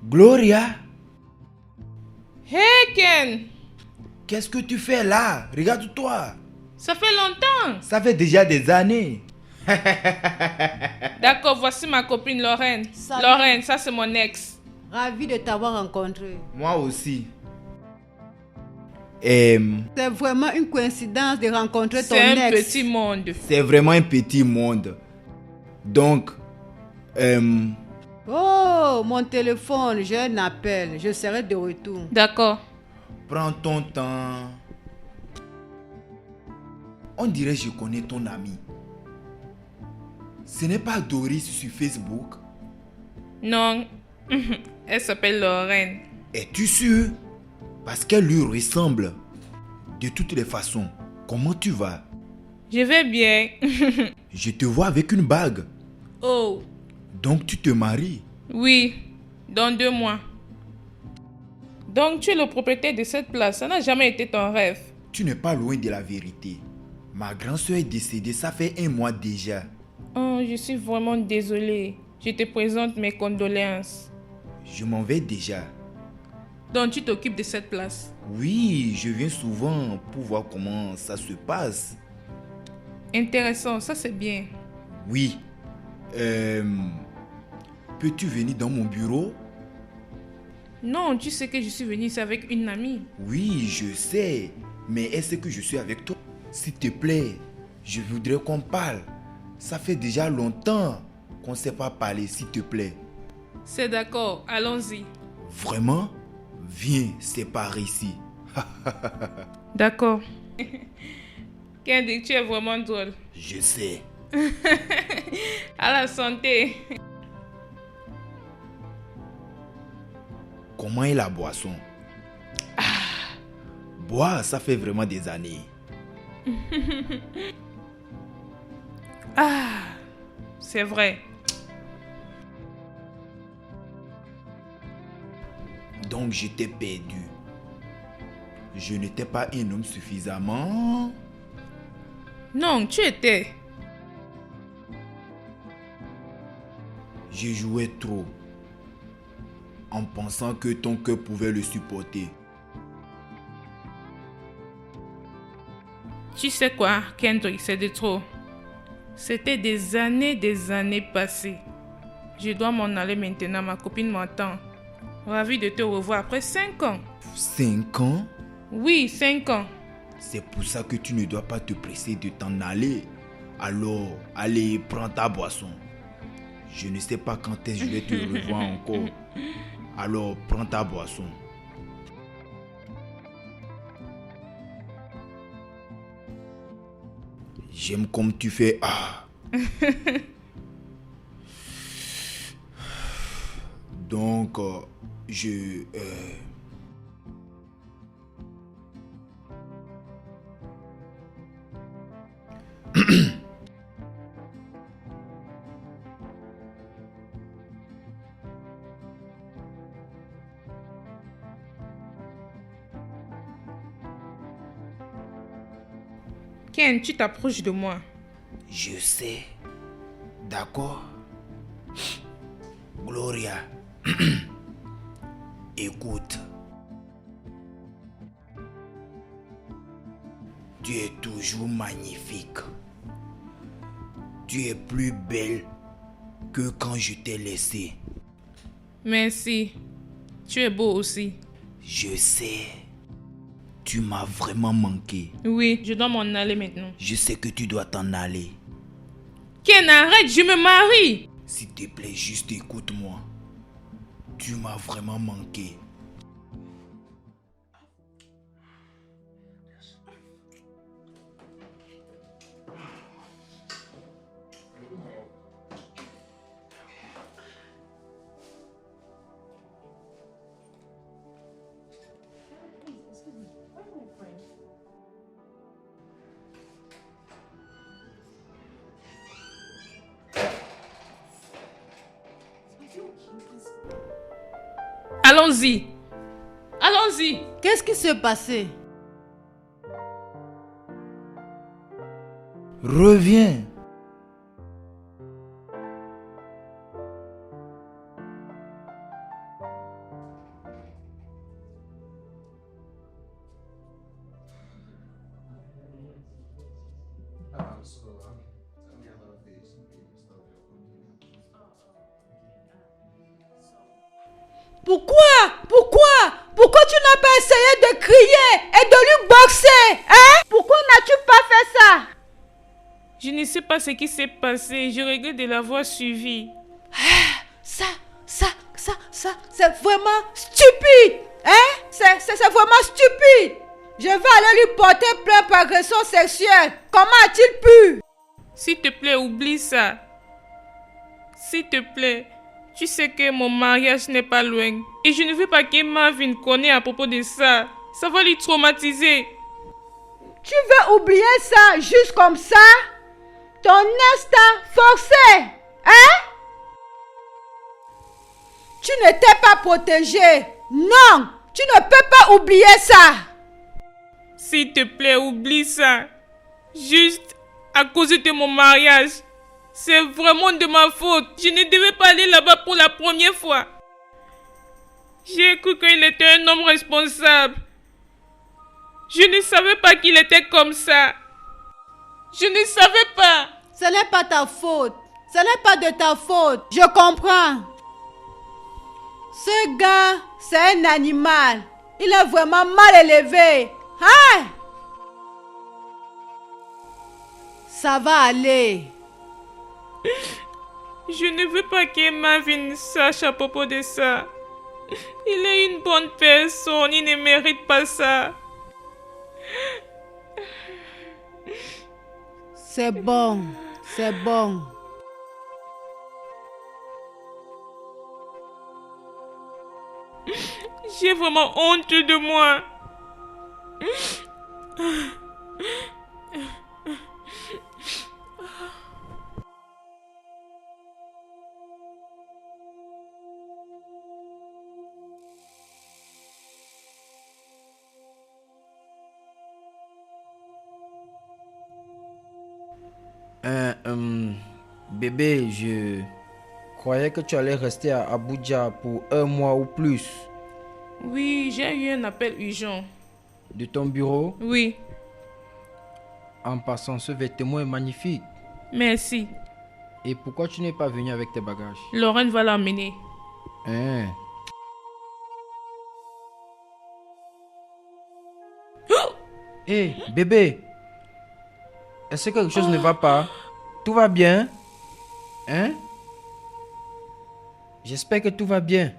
Gloria, Hey Ken, qu'est-ce que tu fais là? Regarde-toi. ça fait longtemps. Ça fait déjà des années. D'accord, voici ma copine Lorraine. Salut. Lorraine, ça c'est mon ex. Ravi de t'avoir rencontré. Moi aussi. C'est vraiment une coïncidence de rencontrer ton C'est un ex. petit monde. C'est vraiment un petit monde. Donc, Oh, mon téléphone, j'ai un appel. Je serai de retour. D'accord. prends ton temps. On dirait que je connais ton ami. Ce n'est pas Doris sur Facebook? Non, elle s'appelle Lorraine. Es-tu sûr? Parce qu'elle lui ressemble. De toutes les façons, comment tu vas? Je vais bien. Je te vois avec une bague. Oh, Donc tu te maries? oui, dans 2 mois. Donc tu es le propriétaire de cette place. Ça n'a jamais été ton rêve. Tu n'es pas loin de la vérité. Ma grand-soeur est décédée, ça fait 1 mois déjà. Oh, je suis vraiment désolée. Je te présente mes condoléances. Je m'en vais déjà. Donc tu t'occupes de cette place. Oui, je viens souvent pour voir comment ça se passe. Intéressant, ça c'est bien. Oui. Peux-tu venir dans mon bureau? Non, tu sais que je suis venue ici avec une amie. Oui, je sais. Mais est-ce que je suis avec toi? S'il te plaît, je voudrais qu'on parle. Ça fait déjà longtemps qu'on ne s'est pas parlé, s'il te plaît. C'est d'accord, allons-y. Vraiment? Viens, c'est par ici. D'accord. Candy, tu es vraiment drôle. Je sais. À la santé. Comment est la boisson? Bois, ça fait vraiment des années. Ah, c'est vrai. Donc je t'ai perdu. Je n'étais pas un homme suffisamment... Non, tu étais. Je jouais trop. En pensant que ton cœur pouvait le supporter. Tu sais quoi, Kendrick, c'est de trop. C'était des années passées. Je dois m'en aller maintenant, ma copine m'attend. Ravi de te revoir après 5 ans. 5 ans? Oui, 5 ans. C'est pour ça que tu ne dois pas te presser de t'en aller. Alors, allez, prends ta boisson. Je ne sais pas quand est-ce que je vais te revoir encore. Alors, prends ta boisson. J'aime comme tu fais. Ah. Donc, je... Ken, tu t'approches de moi. Je sais. D'accord? Gloria. Écoute. Tu es toujours magnifique. Tu es plus belle que quand je t'ai laissé. Merci. Tu es beau aussi. Je sais. Tu m'as vraiment manqué. Oui, je dois m'en aller maintenant. Je sais que tu dois t'en aller. Ken, arrête, je me marie. S'il te plaît, juste écoute-moi. Tu m'as vraiment manqué. Allons-y. Allons-y. Qu'est-ce qui s'est passé? Reviens. Pourquoi tu n'as pas essayé de crier et de lui boxer? Hein? Pourquoi n'as-tu pas fait ça? Je ne sais pas ce qui s'est passé. Je regrette de l'avoir suivi. Ça, c'est vraiment stupide. Hein? C'est vraiment stupide. Je vais aller lui porter plainte pour agression sexuelle. Comment a-t-il pu? S'il te plaît, oublie ça. S'il te plaît, tu sais que mon mariage n'est pas loin. Et je ne veux pas que Marvin connaisse à propos de ça. Ça va lui traumatiser. Tu veux oublier ça juste comme ça? Ton ex t'a forcé. Hein? Tu ne t'es pas protégé. Non, tu ne peux pas oublier ça. S'il te plaît, oublie ça. Juste à cause de mon mariage. C'est vraiment de ma faute. Je ne devais pas aller là-bas pour la première fois. J'ai cru qu'il était un homme responsable. Je ne savais pas qu'il était comme ça. Je ne savais pas. Ce n'est pas ta faute. Ce n'est pas de ta faute. Je comprends. Ce gars, c'est un animal. Il est vraiment mal élevé. Hein? Ça va aller. Je ne veux pas que Marvin sache à propos de ça. Il est une bonne personne. Il ne mérite pas ça. C'est bon. C'est bon. J'ai vraiment honte de moi. Bébé, je croyais que tu allais rester à Abuja pour 1 mois ou plus. Oui, j'ai eu un appel urgent. De ton bureau? Oui, En passant, ce vêtement est magnifique. merci. Et pourquoi tu n'es pas venu avec tes bagages? Lorraine va l'emmener. Hein? Hé, bébé! Est-ce que quelque chose ne va pas? Tout va bien? Hein? J'espère que tout va bien.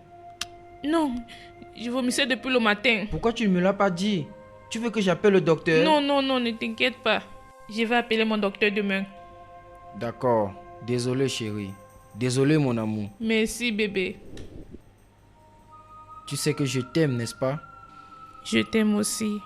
Non, je vomissais depuis le matin. Pourquoi tu ne me l'as pas dit? Tu veux que j'appelle le docteur? Non, ne t'inquiète pas. Je vais appeler mon docteur demain. D'accord. Désolé, chérie. Désolé, mon amour. Merci, bébé. Tu sais que je t'aime, n'est-ce pas? Je t'aime aussi.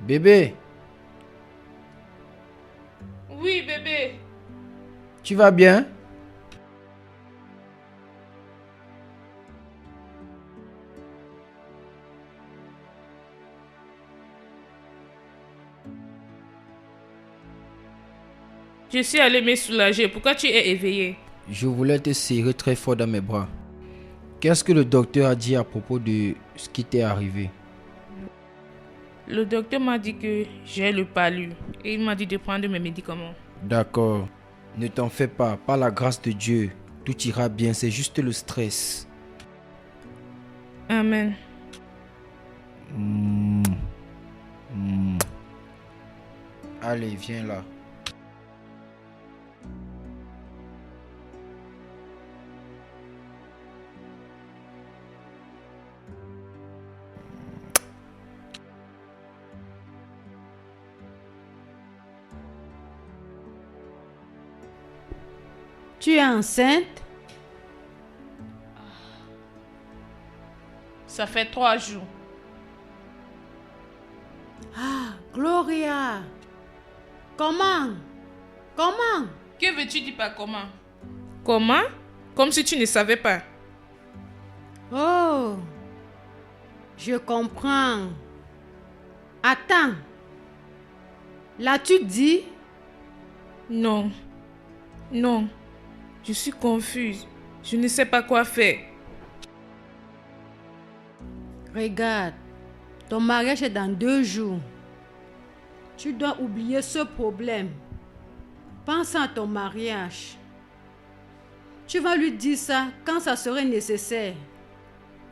Bébé, Oui, bébé. tu vas bien? Je suis allée me soulager. Pourquoi tu es éveillé? Je voulais te serrer très fort dans mes bras. Qu'est-ce que le docteur a dit à propos de ce qui t'est arrivé? Le docteur m'a dit que j'ai le palu et il m'a dit de prendre mes médicaments. D'accord. Ne t'en fais pas. Par la grâce de Dieu, tout ira bien. C'est juste le stress. Amen. Allez, viens là. Tu es enceinte? Ça fait 3 jours. Ah, Gloria. Comment? Comment? Que veux-tu dire par comment? Comment? Comme si tu ne savais pas. Oh, je comprends. Attends. L'as-tu dit? Non. Non. Je suis confuse. Je ne sais pas quoi faire. Regarde, ton mariage est dans 2 jours. Tu dois oublier ce problème. Pense à ton mariage. Tu vas lui dire ça quand ça serait nécessaire.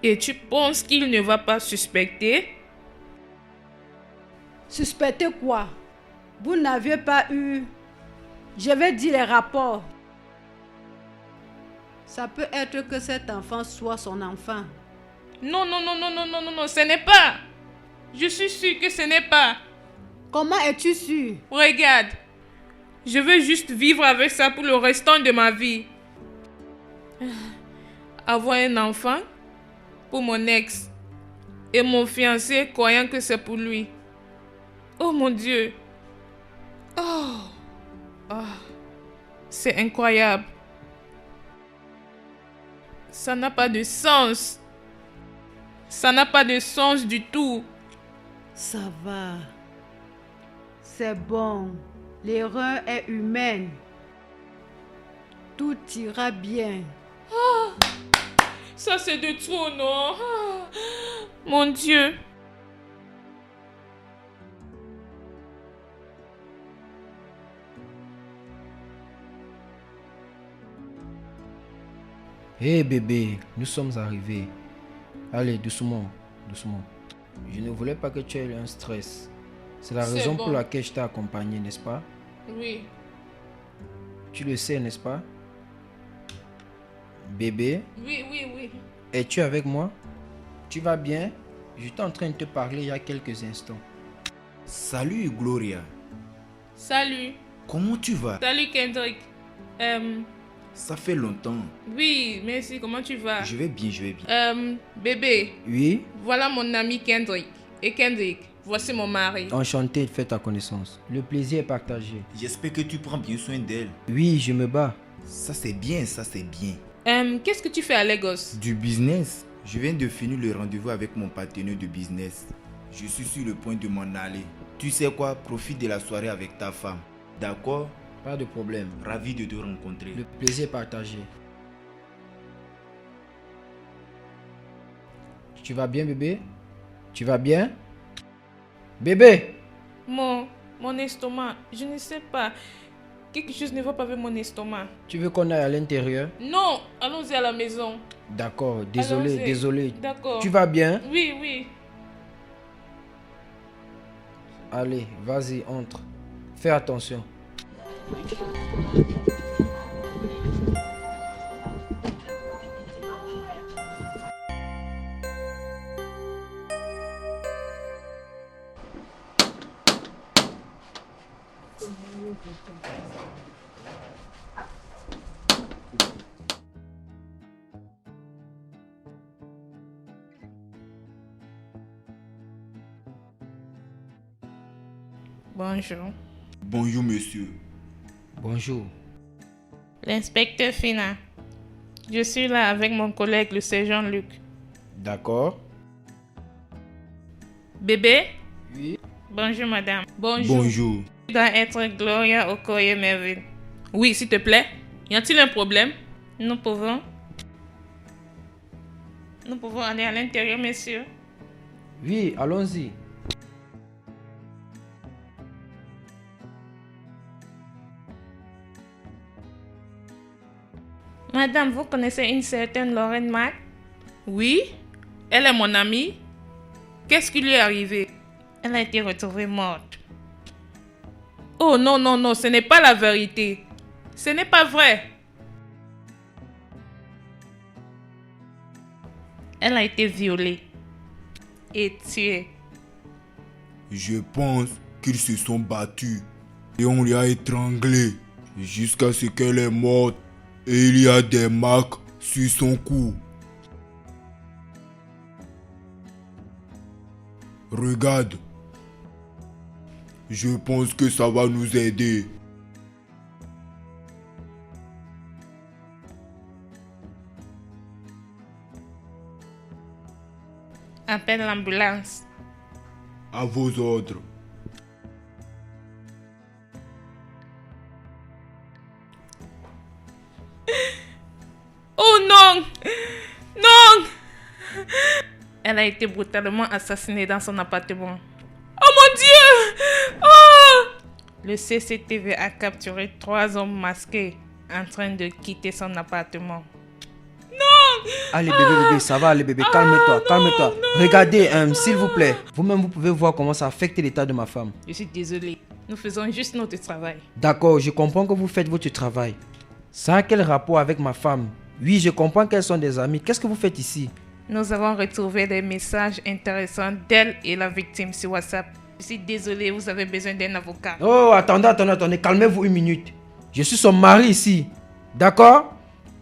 Et tu penses qu'il ne va pas suspecter? Suspecter quoi? Vous n'aviez pas eu... Je vais dire les rapports. Ça peut être que cet enfant soit son enfant. Non, non, non, non, non, non, non, non, ce n'est pas. Je suis sûre que ce n'est pas. Comment es-tu sûr? Regarde. Je veux juste vivre avec ça pour le restant de ma vie. Avoir un enfant pour mon ex et mon fiancé croyant que c'est pour lui. Oh mon Dieu. Oh. Oh. C'est incroyable. Ça n'a pas de sens. Ça n'a pas de sens du tout. Ça va. C'est bon. L'erreur est humaine. Tout ira bien. Ça c'est de trop, non? Mon Dieu. Hé bébé, nous sommes arrivés. Allez, doucement, doucement. Je ne voulais pas que tu aies un stress. C'est la C'est raison bon. pour laquelle je t'ai accompagné, n'est-ce pas? Oui. Tu le sais, n'est-ce pas? Bébé, Oui, oui, oui. es-tu avec moi? Tu vas bien? J'étais en train de te parler il y a quelques instants. Salut Gloria. Salut. Comment tu vas? Salut Kendrick. Ça fait longtemps. Oui, merci. Comment tu vas? Je vais bien, je vais bien. Bébé, Oui? voilà mon ami Kendrick. Et Kendrick, voici mon mari. Enchanté de faire ta connaissance. Le plaisir est partagé. J'espère que tu prends bien soin d'elle. Oui, je me bats. Ça c'est bien, ça c'est bien. Qu'est-ce que tu fais à Lagos? Du business. Je viens de finir le rendez-vous avec mon partenaire de business. Je suis sur le point de m'en aller. Tu sais quoi? Profite de la soirée avec ta femme. D'accord? Pas de problème. Ravi de te rencontrer. Le plaisir est partagé. Tu vas bien, bébé? Tu vas bien? Bébé! Mon estomac, je ne sais pas. Quelque chose ne va pas avec mon estomac. Tu veux qu'on aille à l'intérieur? Non, allons-y à la maison. D'accord, désolé, Allons-y. désolé. D'accord. Tu vas bien? Oui, oui. Allez, vas-y, entre. Fais attention. Bonjour. Bonjour, monsieur. Bonjour. L'inspecteur Fina. Je suis là avec mon collègue, le sergent Luc. D'accord. Bébé? Oui. Bonjour, madame. Bonjour. Bonjour. Je dois être Gloria Okoye Merville. Oui, s'il te plaît. Y a-t-il un problème? Nous pouvons aller à l'intérieur, monsieur. Oui, allons-y. Madame, vous connaissez une certaine Lorraine Mac? Oui, elle est mon amie. Qu'est-ce qui lui est arrivé? Elle a été retrouvée morte. Oh non, non, non, ce n'est pas la vérité. Ce n'est pas vrai. Elle a été violée et tuée. Je pense qu'ils se sont battus et on l'a étranglée jusqu'à ce qu'elle est morte. Et il y a des marques sur son cou. Regarde. Je pense que ça va nous aider. Appelle l'ambulance. À vos ordres. Oh non! Non! Elle a été brutalement assassinée dans son appartement. Oh mon Dieu! Oh! Le CCTV a capturé 3 hommes masqués en train de quitter son appartement. Non! Allez bébé, ça va, allez bébé, calme-toi, calme-toi. Regardez, s'il vous plaît. Vous-même, vous pouvez voir comment ça affecte l'état de ma femme. Je suis désolée. Nous faisons juste notre travail. D'accord, je comprends que vous faites votre travail. Ça a quel rapport avec ma femme? Oui, je comprends qu'elles sont des amies. Qu'est-ce que vous faites ici? Nous avons retrouvé des messages intéressants d'elle et la victime sur WhatsApp. Je suis désolée, vous avez besoin d'un avocat. Oh, attendez, calmez-vous une minute. Je suis son mari ici. D'accord?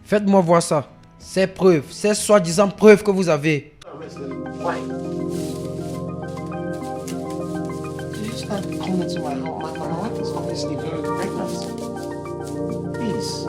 Faites-moi voir ça. Ces preuves, ces soi-disant preuves que vous avez. Please stop coming to my home. My wife is obviously very pregnant. Please.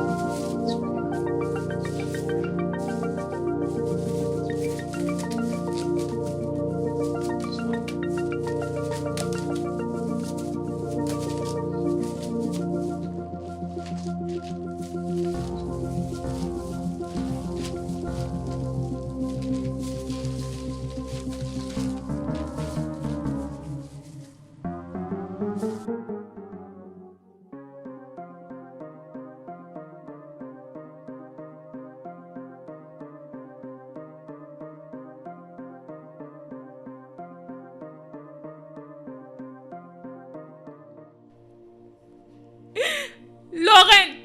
Lorraine,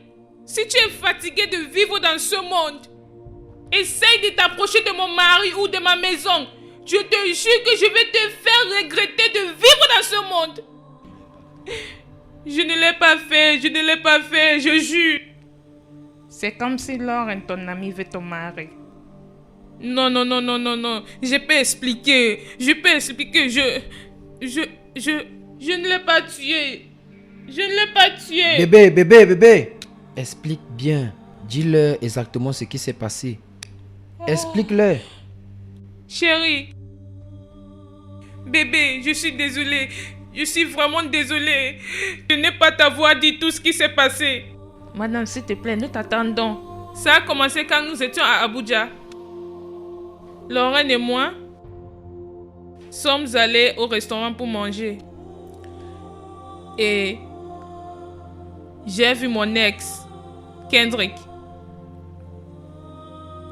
si tu es fatiguée de vivre dans ce monde, essaye de t'approcher de mon mari ou de ma maison. Je te jure que je vais te faire regretter de vivre dans ce monde. Je ne l'ai pas fait, je jure. C'est comme si Lorraine, ton amie, veut ton mari. Non. Je peux expliquer. Je ne l'ai pas tué. Je ne l'ai pas tué. Bébé. Explique bien. Dis-leur exactement ce qui s'est passé. Explique-leur. Chérie. Bébé, je suis désolée. Je suis vraiment désolée. Je n'ai pas t'avoir dit tout ce qui s'est passé. Madame, s'il te plaît, nous t'attendons. Ça a commencé quand nous étions à Abuja. Lorraine et moi sommes allés au restaurant pour manger. Et j'ai vu mon ex, Kendrick.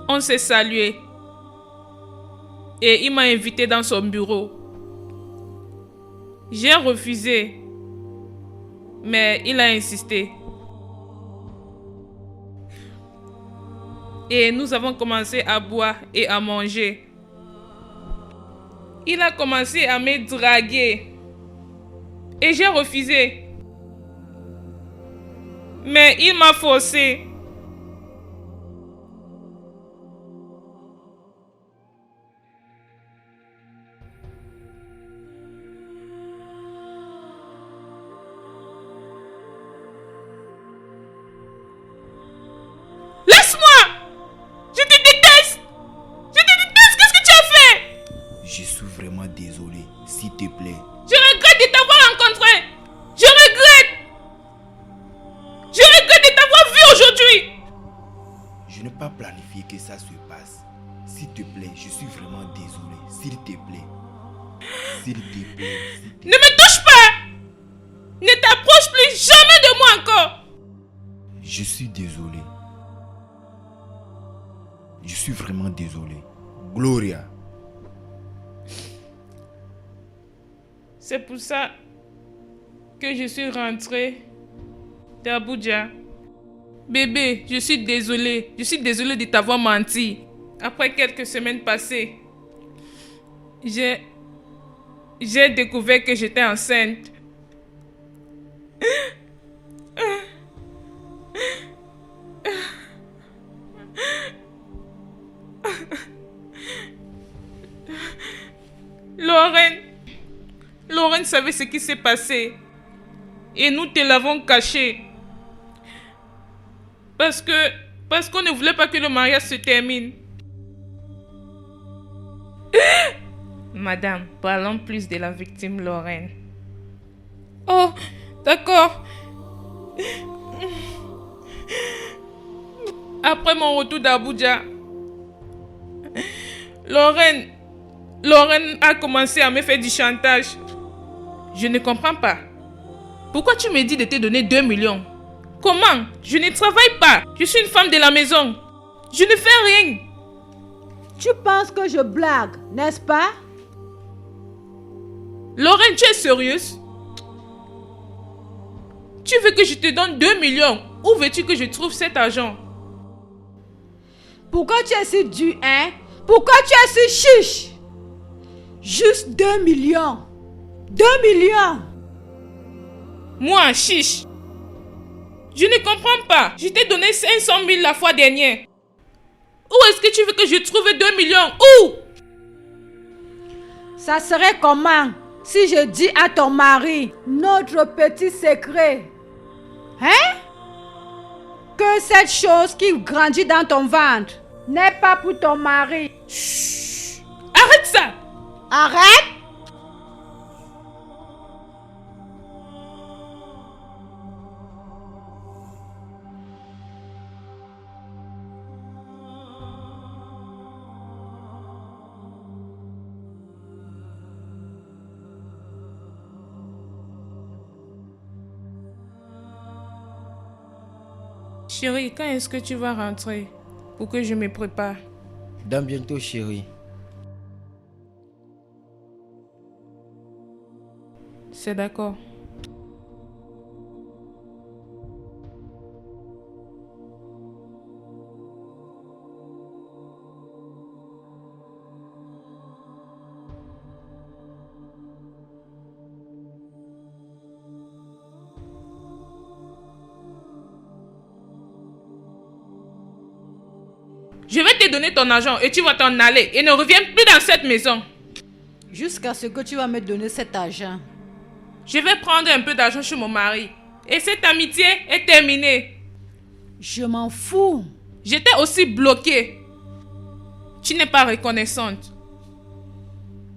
On s'est salué. Et il m'a invité dans son bureau. J'ai refusé. Mais il a insisté. Et nous avons commencé à boire et à manger. Il a commencé à me draguer. Et j'ai refusé. Mais il m'a forcé. vraiment désolé. S'il te plaît. Je regrette de t'avoir rencontré. Je regrette. Je regrette de t'avoir vu aujourd'hui. Je n'ai pas planifié que ça se passe. S'il te plaît, je suis vraiment désolé. S'il te plaît. S'il te plaît. Ne me touche pas. Ne t'approche plus jamais de moi encore. Je suis désolé. Je suis vraiment désolé. Gloria. C'est pour ça que je suis rentrée d'Abuja. Bébé, je suis désolée. Je suis désolée de t'avoir menti. Après quelques semaines passées, j'ai découvert que j'étais enceinte. Lorraine savait ce qui s'est passé. Et nous te l'avons caché. Parce qu'on ne voulait pas que le mariage se termine. Madame, parlons plus de la victime Lorraine. Oh, d'accord. Après mon retour d'Abuja, Lorraine a commencé à me faire du chantage. Je ne comprends pas. Pourquoi tu me dis de te donner 2 millions? Comment? Je ne travaille pas. Je suis une femme de la maison. Je ne fais rien. Tu penses que je blague, n'est-ce pas? Lorraine, tu es sérieuse? Tu veux que je te donne 2 millions? Où veux-tu que je trouve cet argent? Pourquoi tu es si dur, hein? Pourquoi tu es si chiche? Juste 2 millions. 2 millions. Moi, chiche. Je ne comprends pas. Je t'ai donné 500 000 la fois dernière. Où est-ce que tu veux que je trouve 2 millions? Où? Ça serait comment si je dis à ton mari notre petit secret? Hein? Que cette chose qui grandit dans ton ventre n'est pas pour ton mari. Chut. Arrête ça. Arrête! Chérie, quand est-ce que tu vas rentrer pour que je me prépare? Dans bientôt, chérie. C'est d'accord. Je vais te donner ton argent et tu vas t'en aller et ne reviens plus dans cette maison. Jusqu'à ce que tu vas me donner cet argent. Je vais prendre un peu d'argent chez mon mari. Et cette amitié est terminée. Je m'en fous. J'étais aussi bloquée. Tu n'es pas reconnaissante.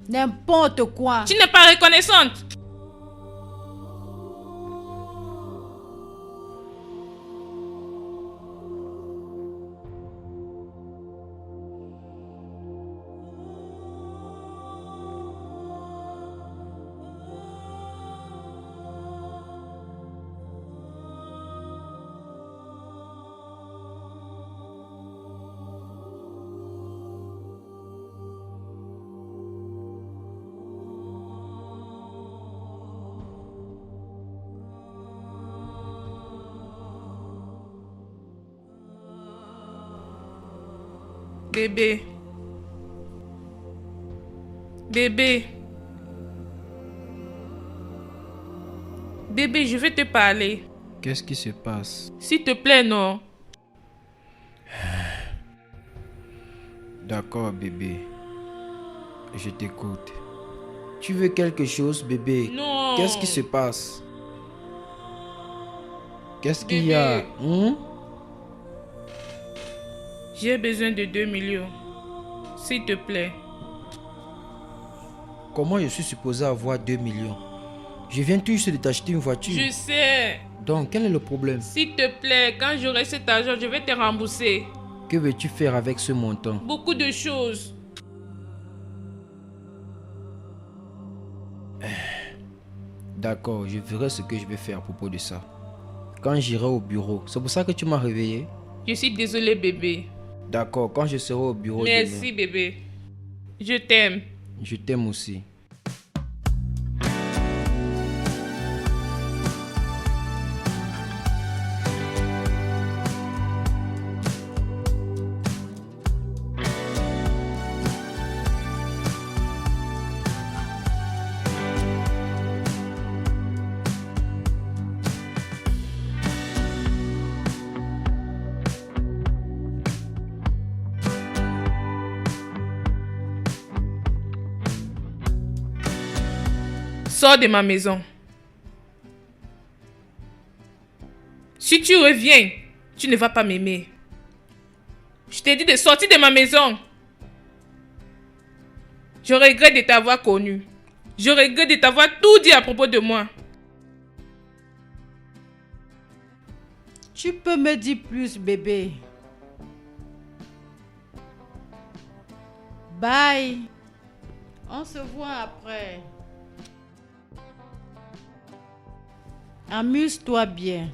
N'importe quoi. Tu n'es pas reconnaissante. Bébé. Bébé. Bébé, je vais te parler. Qu'est-ce qui se passe? S'il te plaît, non. D'accord, bébé. Je t'écoute. Tu veux quelque chose, bébé? Non. Qu'est-ce qui se passe? Qu'est-ce qu'il y a? J'ai besoin de 2 millions. S'il te plaît. comment je suis supposé avoir 2 millions? Je viens tout juste de t'acheter une voiture. Je sais. Donc, quel est le problème? S'il te plaît, quand j'aurai cet argent, je vais te rembourser. Que veux-tu faire avec ce montant? Beaucoup de choses. D'accord, je verrai ce que je vais faire à propos de ça. Quand j'irai au bureau, c'est pour ça que tu m'as réveillé? Je suis désolée, bébé. D'accord, quand je serai au bureau Merci, bébé. Je t'aime. demain, je t'aime aussi. Sors de ma maison. Si tu reviens, tu ne vas pas m'aimer. Je t'ai dit de sortir de ma maison. Je regrette de t'avoir connu. Je regrette de t'avoir tout dit à propos de moi. Tu peux me dire plus, bébé. Bye. On se voit après. Amuse-toi bien.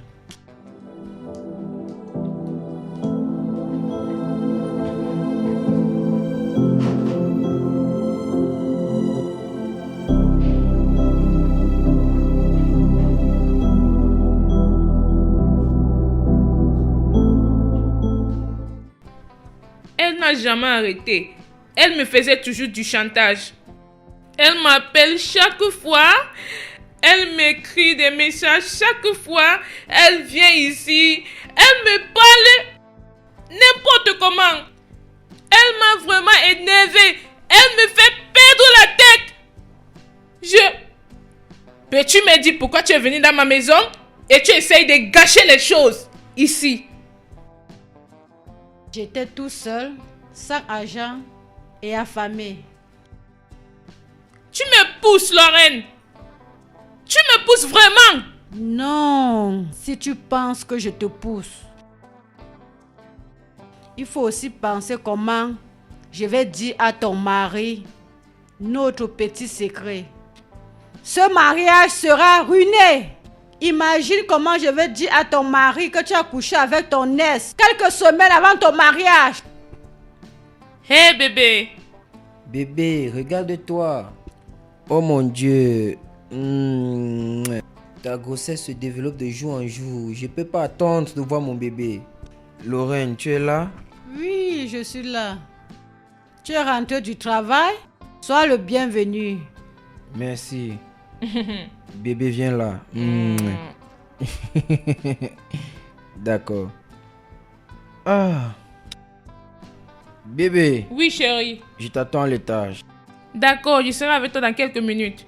Elle n'a jamais arrêté. Elle me faisait toujours du chantage. Elle m'appelle chaque fois. Elle m'écrit des messages chaque fois. Elle vient ici. Elle me parle n'importe comment. Elle m'a vraiment énervé. Elle me fait perdre la tête. Peux-tu me dire pourquoi tu es venu dans ma maison et tu essayes de gâcher les choses ici? J'étais tout seul, sans argent et affamé. Tu me pousses, Lorraine. Tu me pousses vraiment. Non, si tu penses que je te pousse, il faut aussi penser comment je vais dire à ton mari notre petit secret. Ce mariage sera ruiné. Imagine comment je vais dire à ton mari que tu as couché avec ton ex quelques semaines avant ton mariage. Hé, bébé. Bébé, regarde-toi. Oh mon Dieu. Ta grossesse se développe de jour en jour. Je peux pas attendre de voir mon bébé. Lorraine, tu es là? Oui, je suis là. Tu es rentré du travail? Sois le bienvenu. Merci. Bébé, viens là. D'accord. Ah. Bébé, Oui, chérie. je t'attends à l'étage. D'accord, je serai avec toi dans quelques minutes.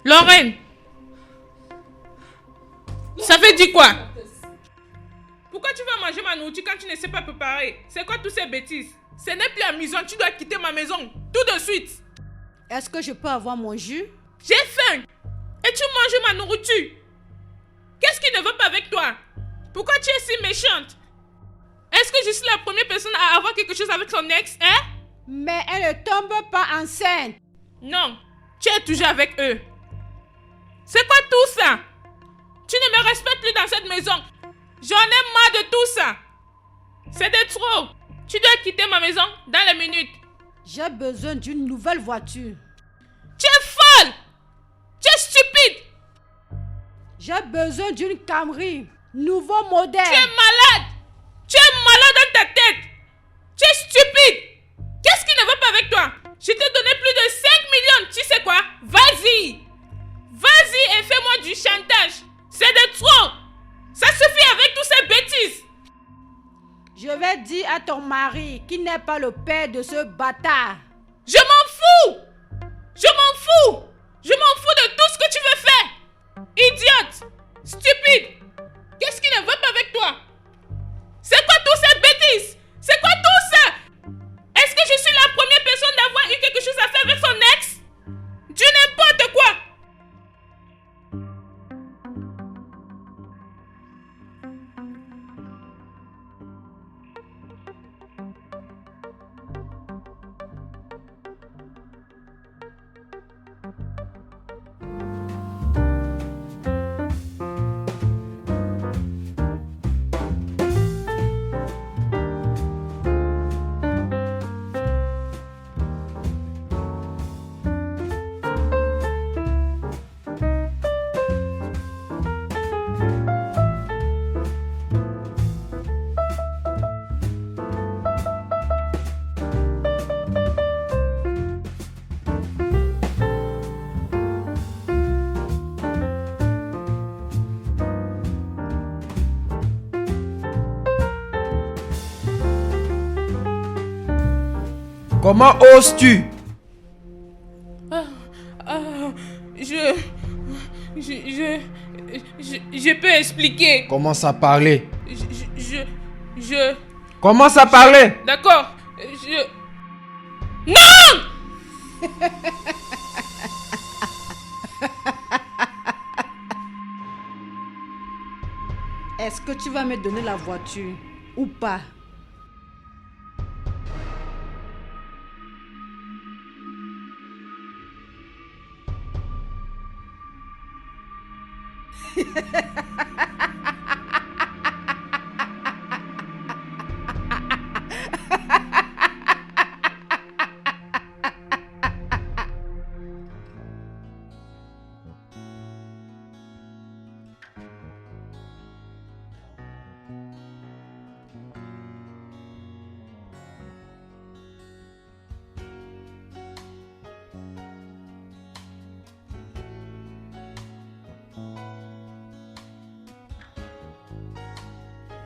Lorraine, Ça veut dire quoi? Pourquoi tu vas manger ma nourriture quand tu ne sais pas préparer? C'est quoi toutes ces bêtises? Ce n'est plus amusant, tu dois quitter ma maison tout de suite. Est-ce que je peux avoir mon jus? J'ai faim et tu manges ma nourriture. Qu'est-ce qui ne va pas avec toi? Pourquoi tu es si méchante? Est-ce que je suis la première personne à avoir quelque chose avec son ex, hein? Mais elle ne tombe pas enceinte. Non, tu es toujours avec eux. C'est quoi tout ça? Tu ne me respectes plus dans cette maison. J'en ai marre de tout ça. C'est de trop. Tu dois quitter ma maison dans les minutes. J'ai besoin d'une nouvelle voiture. Tu es folle. Tu es stupide. J'ai besoin d'une Camry. Nouveau modèle. Tu es malade. Tu es malade dans ta tête. Tu es stupide. Qu'est-ce qui ne va pas avec toi? Je t'ai donné plus de 5 millions. Tu sais quoi? Vas-y. Vas-y et fais-moi du chantage. C'est de trop. Ça suffit avec toutes ces bêtises. Je vais dire à ton mari qu'il n'est pas le père de ce bâtard. Je m'en fous. Je m'en fous. Je m'en fous de tout ce que tu veux faire. Idiote. Stupide. Qu'est-ce qui ne va pas avec toi? C'est quoi toutes ces bêtises? C'est quoi tout ça? Est-ce que je suis la première personne d'avoir eu quelque chose à faire avec son ex? Du n'importe quoi. Comment oses-tu? Je peux expliquer. Commence à parler. Je... Commence à parler. D'accord. Non! Est-ce que tu vas me donner la voiture ou pas?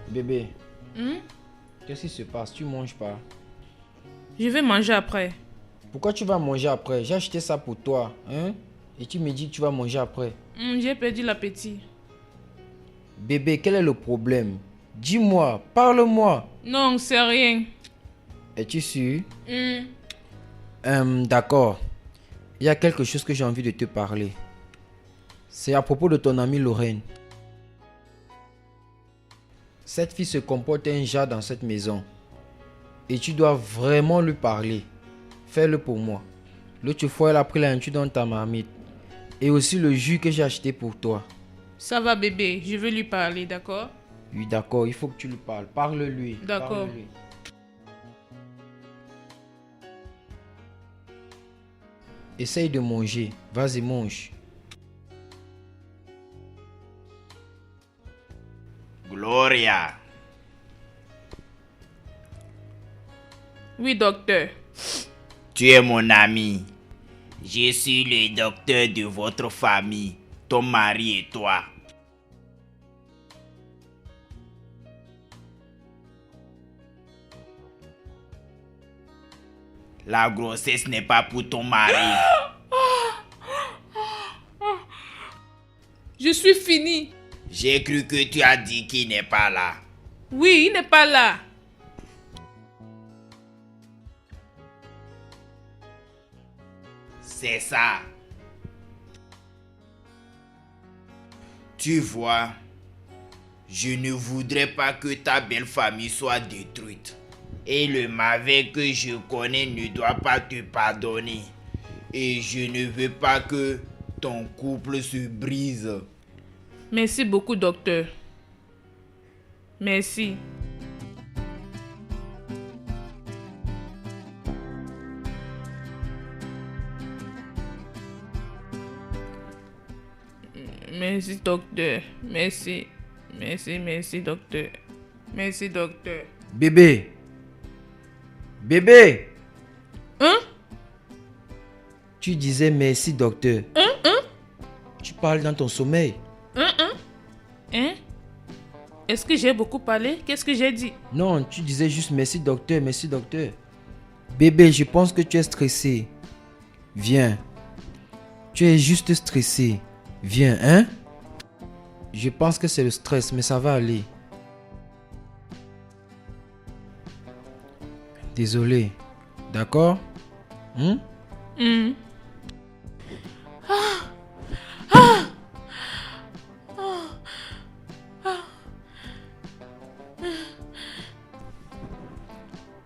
Bébé, qu'est-ce qui se passe? Tu manges pas? Je vais manger après. Pourquoi tu vas manger après? J'ai acheté ça pour toi, hein? Et tu me dis que tu vas manger après. J'ai perdu l'appétit. Bébé, quel est le problème? Dis-moi, parle-moi. Non, c'est rien. Es-tu sûr? D'accord. Il y a quelque chose que j'ai envie de te parler. C'est à propos de ton amie Lorraine. Cette fille se comporte un genre dans cette maison. Et tu dois vraiment lui parler. Fais-le pour moi. L'autre fois, elle a pris la nourriture dans ta marmite. Et aussi le jus que j'ai acheté pour toi. Ça va bébé, je vais lui parler, d'accord? Oui, d'accord, il faut que tu lui parles. Parle-lui. D'accord. Parle-lui. Essaye de manger. Vas-y, mange. Gloria. Oui, docteur. Tu es mon ami. Je suis le docteur de votre famille, ton mari et toi. La grossesse n'est pas pour ton mari. Je suis fini. J'ai cru que tu as dit qu'il n'est pas là. Oui, il n'est pas là. C'est ça. Tu vois, je ne voudrais pas que ta belle famille soit détruite. Et le mauvais que je connais ne doit pas te pardonner. Et je ne veux pas que ton couple se brise. Merci beaucoup, docteur. Merci. Merci, docteur. Merci. Merci, docteur. Merci, docteur. Bébé. Bébé. Hein? Tu disais merci, docteur. Tu parles dans ton sommeil. Hein? Est-ce que j'ai beaucoup parlé? Qu'est-ce que j'ai dit? Non, tu disais juste merci, docteur, merci, docteur. Bébé, je pense que tu es stressé. Viens. Tu es juste stressé. Viens, hein? Je pense que c'est le stress, mais ça va aller. Désolé. D'accord?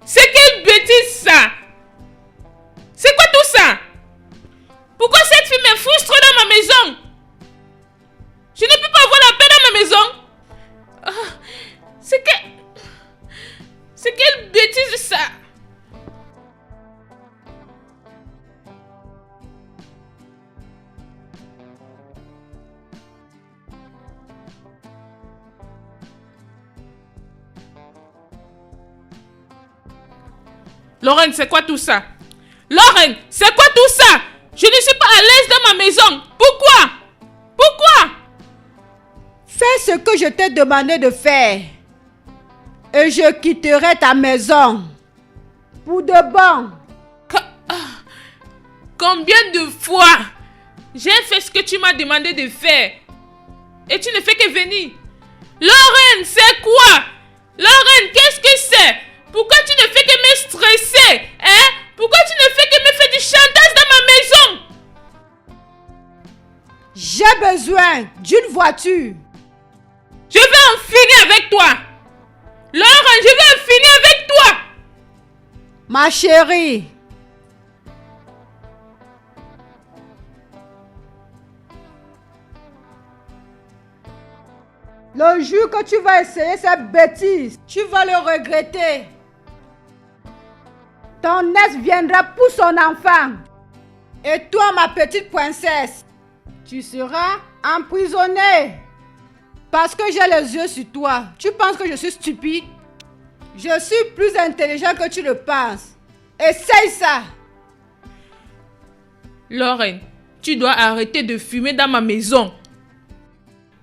C'est quelle bêtise ça? C'est quoi tout ça? Pourquoi cette fille me frustre dans ma maison? Je ne peux pas avoir la paix dans ma maison. C'est quelle bêtise ça? Lorraine, c'est quoi tout ça? Lorraine, c'est quoi tout ça? Je ne suis pas à l'aise dans ma maison. Pourquoi? Pourquoi? Fais ce que je t'ai demandé de faire. Et je quitterai ta maison. Pour de bon. Combien de fois j'ai fait ce que tu m'as demandé de faire et tu ne fais que venir? Lorraine, c'est quoi? Lorraine, qu'est-ce que c'est? Pourquoi tu ne fais que me stresser? Hein? Pourquoi tu ne fais que me faire du chantage dans ma maison? J'ai besoin d'une voiture. Je vais en finir avec toi. Lorraine, je vais en finir avec toi. Ma chérie. Le jour que tu vas essayer cette bêtise, tu vas le regretter. Ton ex viendra pour son enfant. Et toi, ma petite princesse, tu seras emprisonnée. Parce que j'ai les yeux sur toi. Tu penses que je suis stupide? Je suis plus intelligent que tu le penses. Essaye ça. Lorraine, tu dois arrêter de fumer dans ma maison.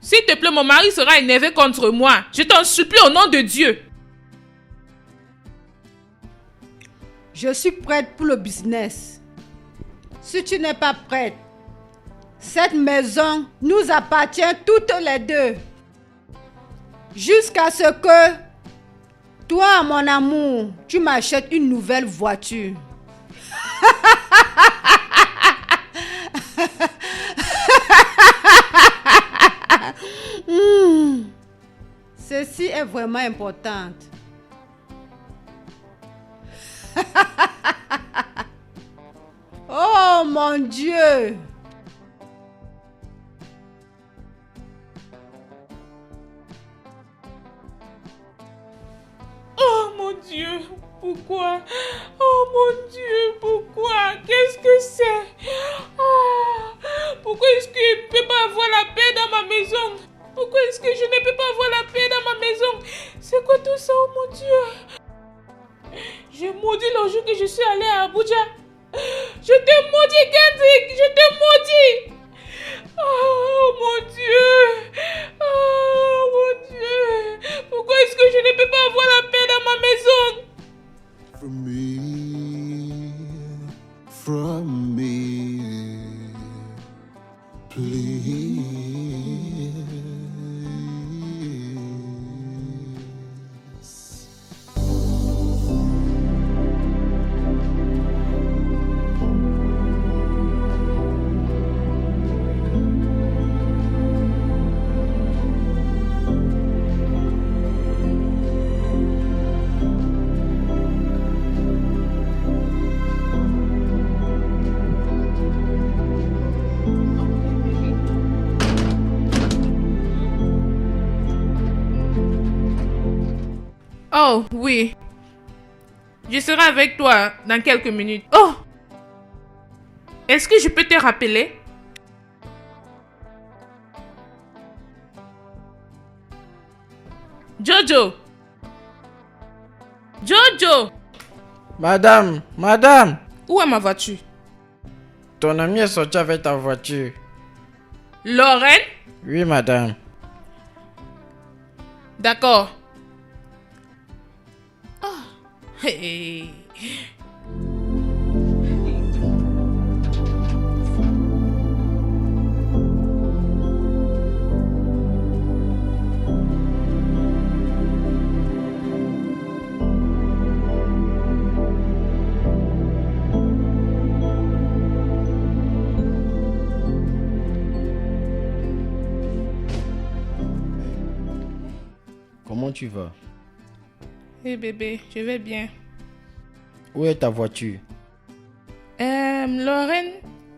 S'il te plaît, mon mari sera énervé contre moi. Je t'en supplie au nom de Dieu. Je suis prête pour le business. Si tu n'es pas prête, cette maison nous appartient toutes les deux. Jusqu'à ce que, toi, mon amour, tu m'achètes une nouvelle voiture. Ceci est vraiment important. Oh mon Dieu! Oh mon Dieu, pourquoi? Oh mon Dieu, pourquoi? Qu'est-ce que c'est? Pourquoi est-ce que je ne peux pas avoir la paix dans ma maison? Pourquoi est-ce que je ne peux pas avoir la paix dans ma maison? C'est quoi tout ça, oh mon Dieu? J'ai maudit le jour que je suis allée à Abuja. Je t'ai maudit, Kendrick, je t'ai maudit. Oh mon Dieu. Oh mon Dieu. Pourquoi est-ce que je ne peux pas avoir la paix dans ma maison? From me, please. Oh, oui. Je serai avec toi dans quelques minutes. Oh! Est-ce que je peux te rappeler? Jojo! Jojo! Madame, madame, Où est ma voiture? ton ami est sorti avec ta voiture. Lorraine? Oui, madame. D'accord. Ah. Hey. Comment tu vas? Hey bébé, je vais bien. Où est ta voiture? Lorraine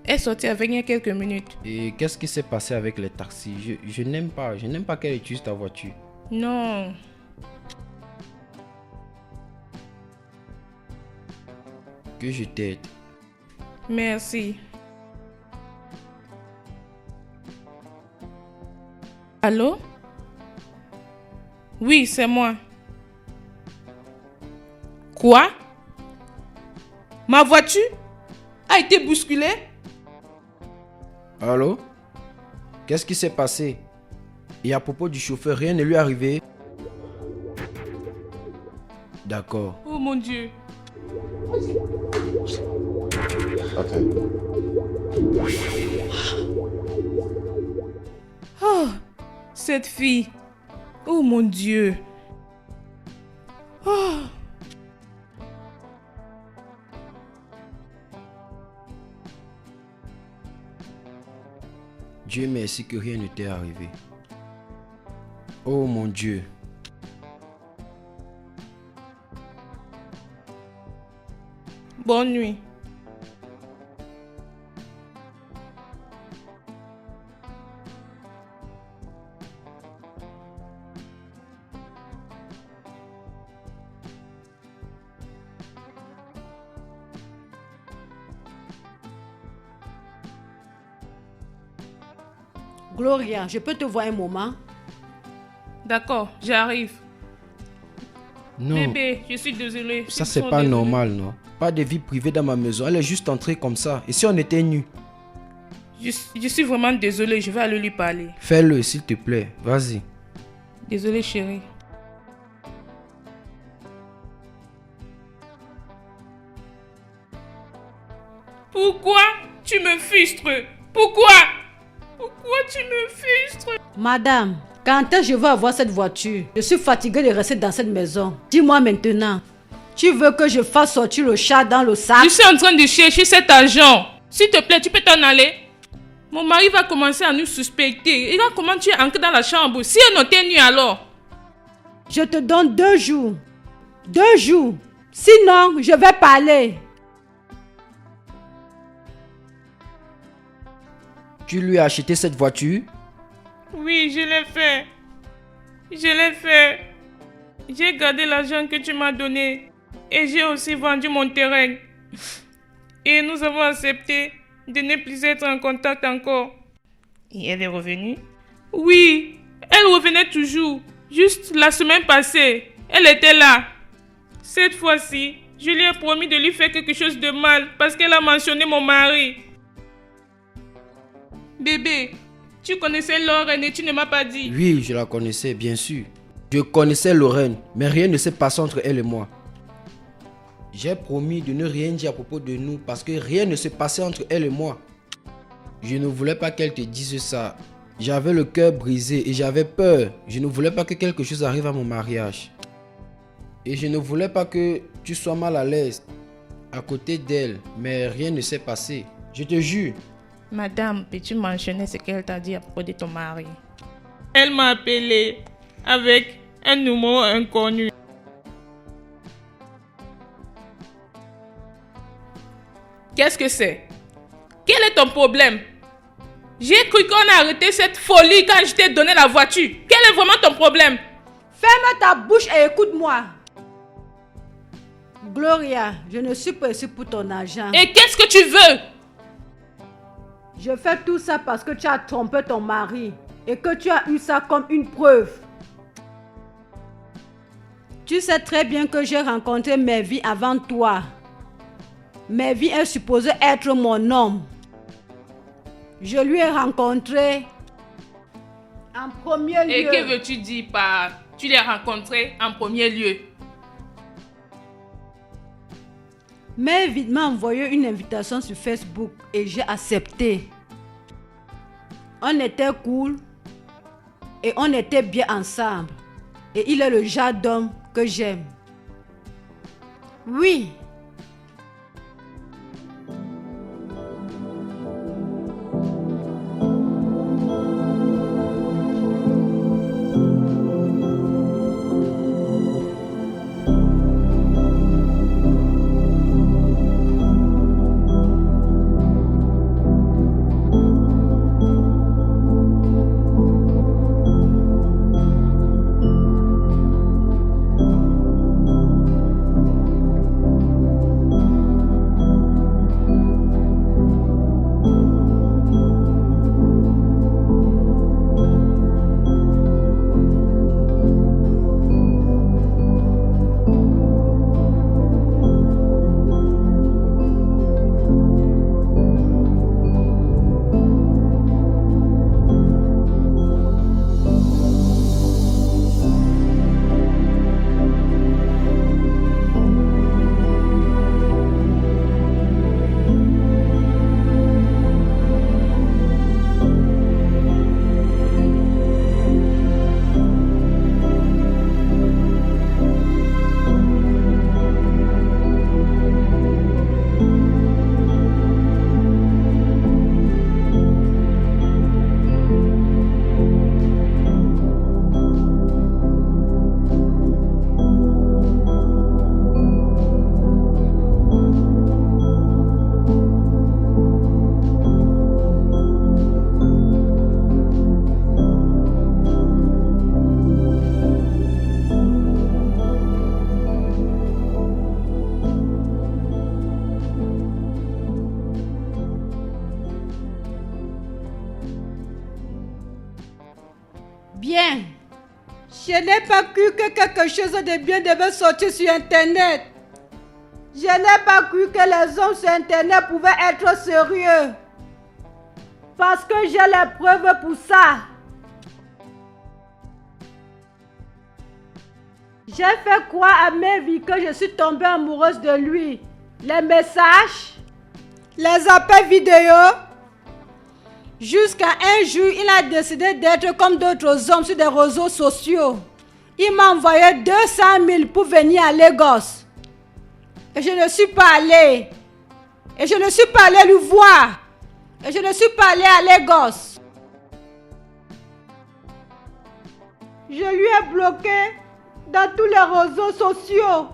est sortie avec il y a quelques minutes. Et qu'est-ce qui s'est passé avec les taxis? Je n'aime pas qu'elle utilise ta voiture. Non. Que je t'aide. Merci. Allô? Oui, c'est moi. Quoi? Ma voiture a été bousculée? Allô? Qu'est-ce qui s'est passé? Et à propos du chauffeur, rien ne lui est arrivé? D'accord. Oh mon Dieu. Okay. Oh, cette fille. Oh mon Dieu. Oh. Dieu merci que rien ne t'est arrivé. Oh mon Dieu. Bonne nuit. Gloria, je peux te voir un moment? D'accord, j'arrive. Non, Bébé, je suis désolée. ça Ils c'est sont pas désolés. normal, non? Pas de vie privée dans ma maison. Elle est juste entrée comme ça. Et si on était nus? Je suis vraiment désolée, je vais aller lui parler. Fais-le, s'il te plaît. Vas-y. Désolée chérie. Pourquoi tu me frustres? Pourquoi tu me frustres? Madame, quand est-ce que je veux avoir cette voiture? Je suis fatiguée de rester dans cette maison. Dis-moi maintenant, tu veux que je fasse sortir le chat dans le sac? Je suis en train de chercher cet argent. S'il te plaît, tu peux t'en aller? Mon mari va commencer à nous suspecter. Regarde comment tu es entré dans la chambre. Si elle n'était nue alors. Je te donne 2 jours. 2 jours. Sinon, je vais parler. Tu lui as acheté cette voiture? Oui, je l'ai fait. J'ai gardé l'argent que tu m'as donné. Et j'ai aussi vendu mon terrain. Et nous avons accepté de ne plus être en contact encore. Et elle est revenue? Oui, elle revenait toujours. Juste la semaine passée, elle était là. Cette fois-ci, je lui ai promis de lui faire quelque chose de mal parce qu'elle a mentionné mon mari. Bébé, tu connaissais Lorraine et tu ne m'as pas dit. Oui, je la connaissais, bien sûr. Je connaissais Lorraine, mais rien ne s'est passé entre elle et moi. J'ai promis de ne rien dire à propos de nous parce que rien ne s'est passé entre elle et moi. Je ne voulais pas qu'elle te dise ça. J'avais le cœur brisé et j'avais peur. Je ne voulais pas que quelque chose arrive à mon mariage. Et je ne voulais pas que tu sois mal à l'aise à côté d'elle, mais rien ne s'est passé. Je te jure. Madame, peux-tu mentionner ce qu'elle t'a dit à propos de ton mari? Elle m'a appelé avec un numéro inconnu. Qu'est-ce que c'est? Quel est ton problème? J'ai cru qu'on a arrêté cette folie quand je t'ai donné la voiture. Quel est vraiment ton problème? Ferme ta bouche et écoute-moi. Gloria, je ne suis pas ici pour ton argent. Et qu'est-ce que tu veux? Je fais tout ça parce que tu as trompé ton mari et que tu as eu ça comme une preuve. Tu sais très bien que j'ai rencontré Mervyn avant toi. Mervyn est supposé être mon homme. Je lui ai rencontré en premier lieu. Et que veux-tu dire par tu l'as rencontré en premier lieu? Mervyn m'a envoyé une invitation sur Facebook et j'ai accepté. On était cool et on était bien ensemble. Et il est le genre d'homme que j'aime. Oui. Bien. Je n'ai pas cru que quelque chose de bien devait sortir sur Internet. Je n'ai pas cru que les hommes sur Internet pouvaient être sérieux. Parce que j'ai les preuves pour ça. J'ai fait croire à Mervyn que je suis tombée amoureuse de lui. Les messages, les appels vidéo. Jusqu'à un jour, il a décidé d'être comme d'autres hommes sur des réseaux sociaux. Il m'a envoyé 200 000 pour venir à Lagos. Et je ne suis pas allée. Et je ne suis pas allée lui voir. Et je ne suis pas allée à Lagos. Je lui ai bloqué dans tous les réseaux sociaux.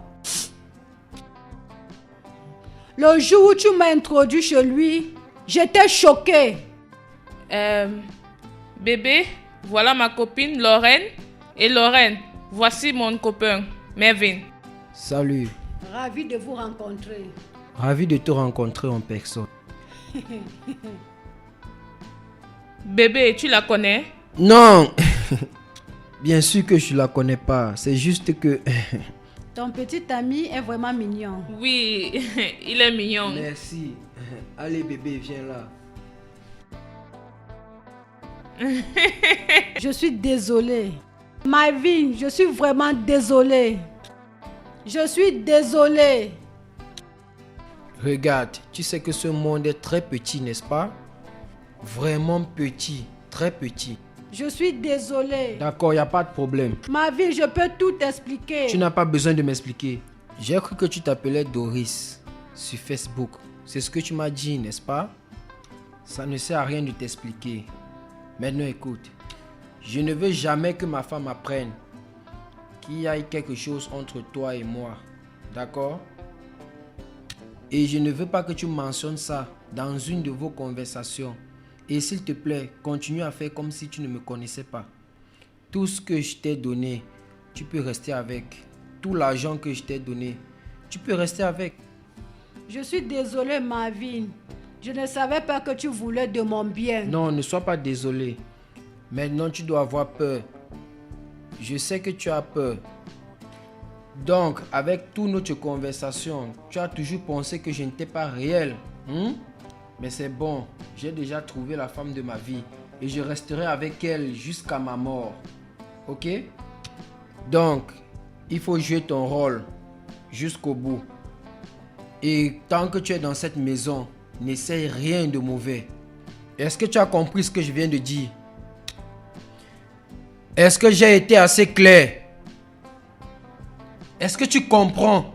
Le jour où tu m'as introduit chez lui, j'étais choquée. Bébé, voilà ma copine Lorraine. Et Lorraine, voici mon copain, Mervyn. Salut. Ravi de vous rencontrer. Ravi de te rencontrer en personne. Bébé, tu la connais? Non. Bien sûr que je la connais pas. C'est juste que... Ton petit ami est vraiment mignon. Oui, il est mignon. Merci. Allez bébé, viens là. Je suis désolée. Mervyn, je suis vraiment désolée. Je suis désolée. Regarde, tu sais que ce monde est très petit, n'est-ce pas? Vraiment petit, très petit. Je suis désolée. D'accord, il n'y a pas de problème. Mervyn, je peux tout expliquer. Tu n'as pas besoin de m'expliquer. J'ai cru que tu t'appelais Doris sur Facebook. C'est ce que tu m'as dit, n'est-ce pas? Ça ne sert à rien de t'expliquer. Maintenant écoute, je ne veux jamais que ma femme apprenne qu'il y ait quelque chose entre toi et moi. D'accord? Et je ne veux pas que tu mentionnes ça dans une de vos conversations. Et s'il te plaît, continue à faire comme si tu ne me connaissais pas. Tout ce que je t'ai donné, tu peux rester avec. Tout l'argent que je t'ai donné, tu peux rester avec. Je suis désolée, Marvin. Je ne savais pas que tu voulais de mon bien. Non, ne sois pas désolé. Maintenant, tu dois avoir peur. Je sais que tu as peur. Donc, avec toute notre conversation, tu as toujours pensé que je n'étais pas réel. Mais c'est bon, j'ai déjà trouvé la femme de ma vie et je resterai avec elle jusqu'à ma mort. Ok? Donc, il faut jouer ton rôle jusqu'au bout. Et tant que tu es dans cette maison, n'essaye rien de mauvais. Est-ce que tu as compris ce que je viens de dire? Est-ce que j'ai été assez clair? Est-ce que tu comprends?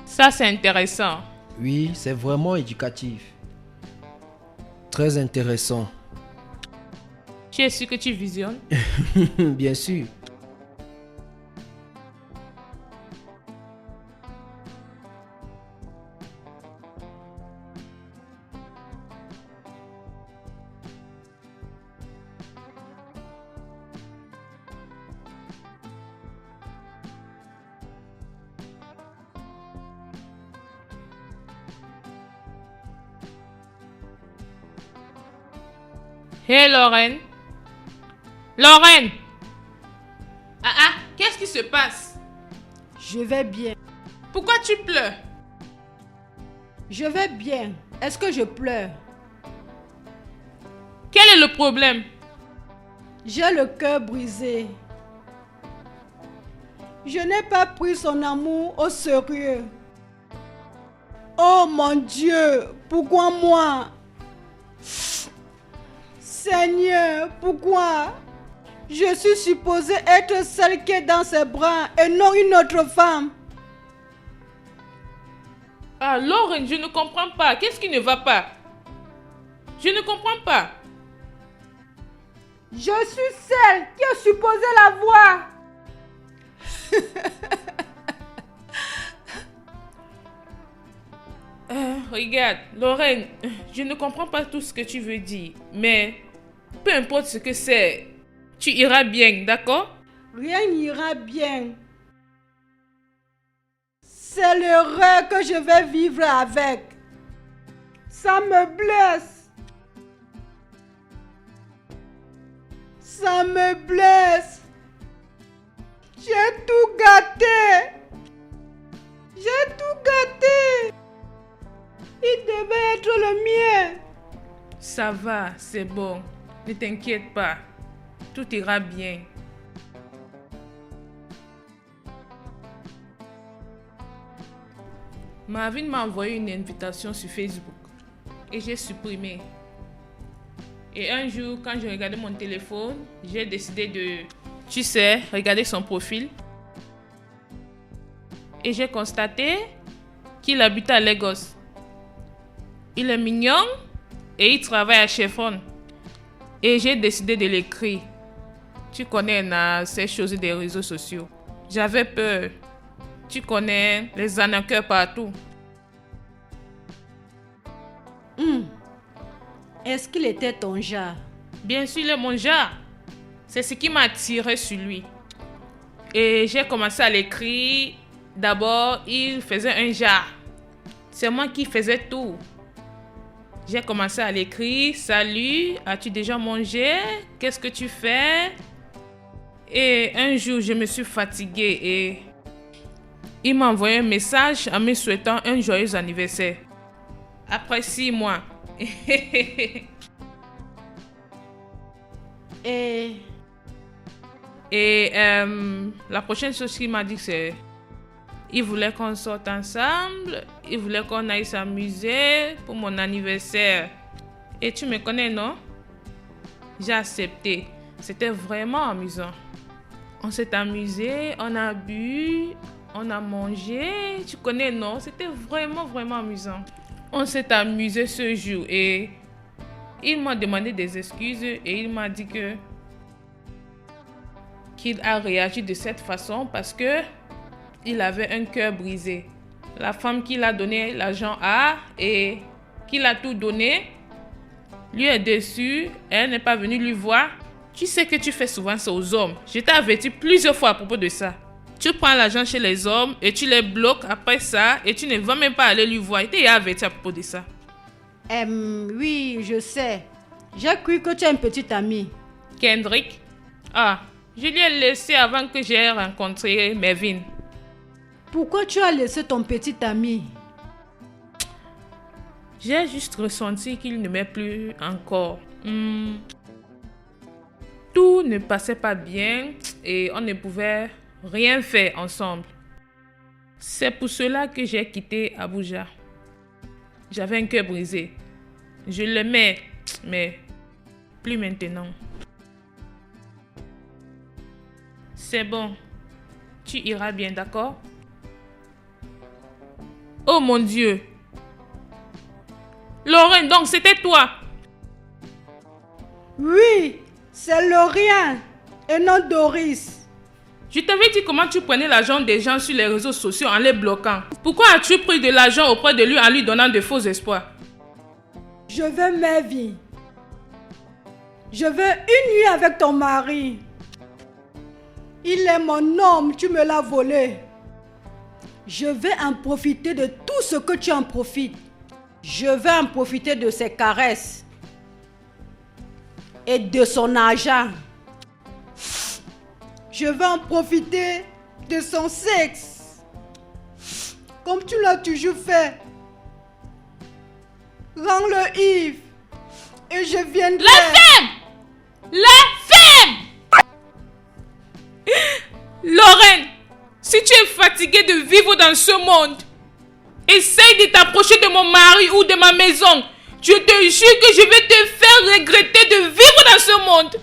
Ça, c'est intéressant. Oui, c'est vraiment éducatif. Très intéressant. Tu es sûr que tu visionnes? Bien sûr. Hé, Lorraine. Lorraine! Qu'est-ce qui se passe? Je vais bien. Pourquoi tu pleures? Je vais bien. Est-ce que je pleure? Quel est le problème? J'ai le cœur brisé. Je n'ai pas pris son amour au sérieux. Oh mon Dieu, pourquoi moi? Seigneur, pourquoi? Je suis supposée être celle qui est dans ses bras et non une autre femme. Ah, Lorraine, je ne comprends pas. Qu'est-ce qui ne va pas? Je ne comprends pas. Je suis celle qui est supposée la voir. Regarde, Lorraine, je ne comprends pas tout ce que tu veux dire, mais peu importe ce que c'est, tu iras bien, d'accord? Rien n'ira bien. C'est l'erreur que je vais vivre avec. Ça me blesse. Ça me blesse. J'ai tout gâté. J'ai tout gâté. Il devait être le mien. Ça va, c'est bon. Ne t'inquiète pas. Tout ira bien. Marvin m'a envoyé une invitation sur Facebook et j'ai supprimé. Et un jour, quand j'ai regardé mon téléphone, j'ai décidé de, tu sais, regarder son profil. Et j'ai constaté qu'il habite à Lagos. Il est mignon et il travaille à Chevron. Et j'ai décidé de l'écrire. Tu connais ces choses des réseaux sociaux. J'avais peur. Tu connais les arnaqueurs partout. Est-ce qu'il était ton genre? Bien sûr, il est mon genre. C'est ce qui m'a attiré sur lui. Et j'ai commencé à l'écrire. D'abord, il faisait un genre. C'est moi qui faisais tout. J'ai commencé à l'écrire. Salut, as-tu déjà mangé? Qu'est-ce que tu fais? Et un jour, je me suis fatiguée et il m'a envoyé un message en me souhaitant un joyeux anniversaire. Après 6 mois. Et La prochaine chose qu'il m'a dit, c'est il voulait qu'on sorte ensemble, il voulait qu'on aille s'amuser pour mon anniversaire. Et tu me connais, non? J'ai accepté. C'était vraiment amusant. On s'est amusé, on a bu, On a mangé, tu connais, non? C'était vraiment, vraiment amusant. On s'est amusé ce jour et il m'a demandé des excuses et il m'a dit qu'il a réagi de cette façon parce que il avait un cœur brisé. La femme qu'il a donné l'argent à et qu'il a tout donné, lui est déçue, elle n'est pas venue lui voir. Tu sais que tu fais souvent ça aux hommes. Je t'ai averti plusieurs fois à propos de ça. Tu prends l'argent chez les hommes et tu les bloques après ça et tu ne vas même pas aller lui voir. Je t'ai averti à propos de ça. Oui, je sais. J'ai cru que tu es un petit ami. Kendrick? Ah, je lui ai laissé avant que j'aie rencontré Mervyn. Pourquoi tu as laissé ton petit ami? J'ai juste ressenti qu'il ne m'aimait plus encore. Tout ne passait pas bien et on ne pouvait rien faire ensemble. C'est pour cela que j'ai quitté Abuja. J'avais un cœur brisé. Je l'aimais, mais plus maintenant. C'est bon. Tu iras bien, d'accord? Oh mon Dieu! Lauren, donc c'était toi? Oui, c'est Laurien et non Doris. Je t'avais dit comment tu prenais l'argent des gens sur les réseaux sociaux en les bloquant. Pourquoi as-tu pris de l'argent auprès de lui en lui donnant de faux espoirs? Je veux Mervyn. Je veux une nuit avec ton mari. Il est mon homme, tu me l'as volé. Je vais en profiter de tout ce que tu en profites. Je vais en profiter de ses caresses et de son argent. Je vais en profiter de son sexe, comme tu l'as toujours fait. Rends-le ivre et je viendrai. La femme! Lauren, si tu es fatiguée de vivre dans ce monde, essaye de t'approcher de mon mari ou de ma maison. Je te jure que je vais te faire regretter de vivre dans ce monde.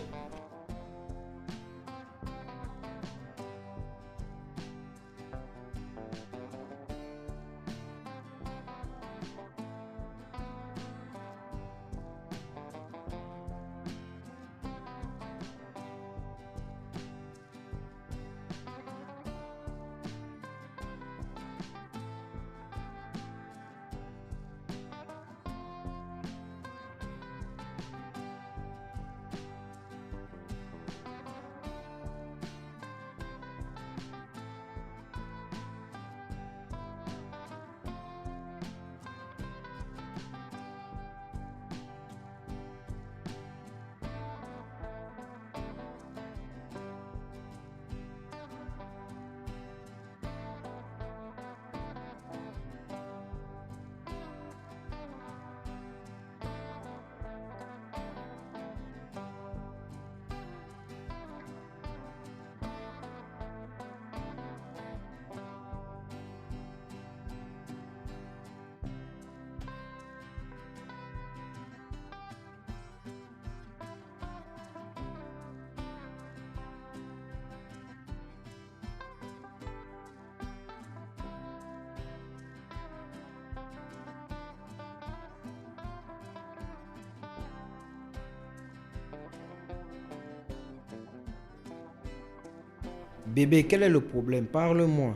Bébé, quel est le problème? Parle-moi.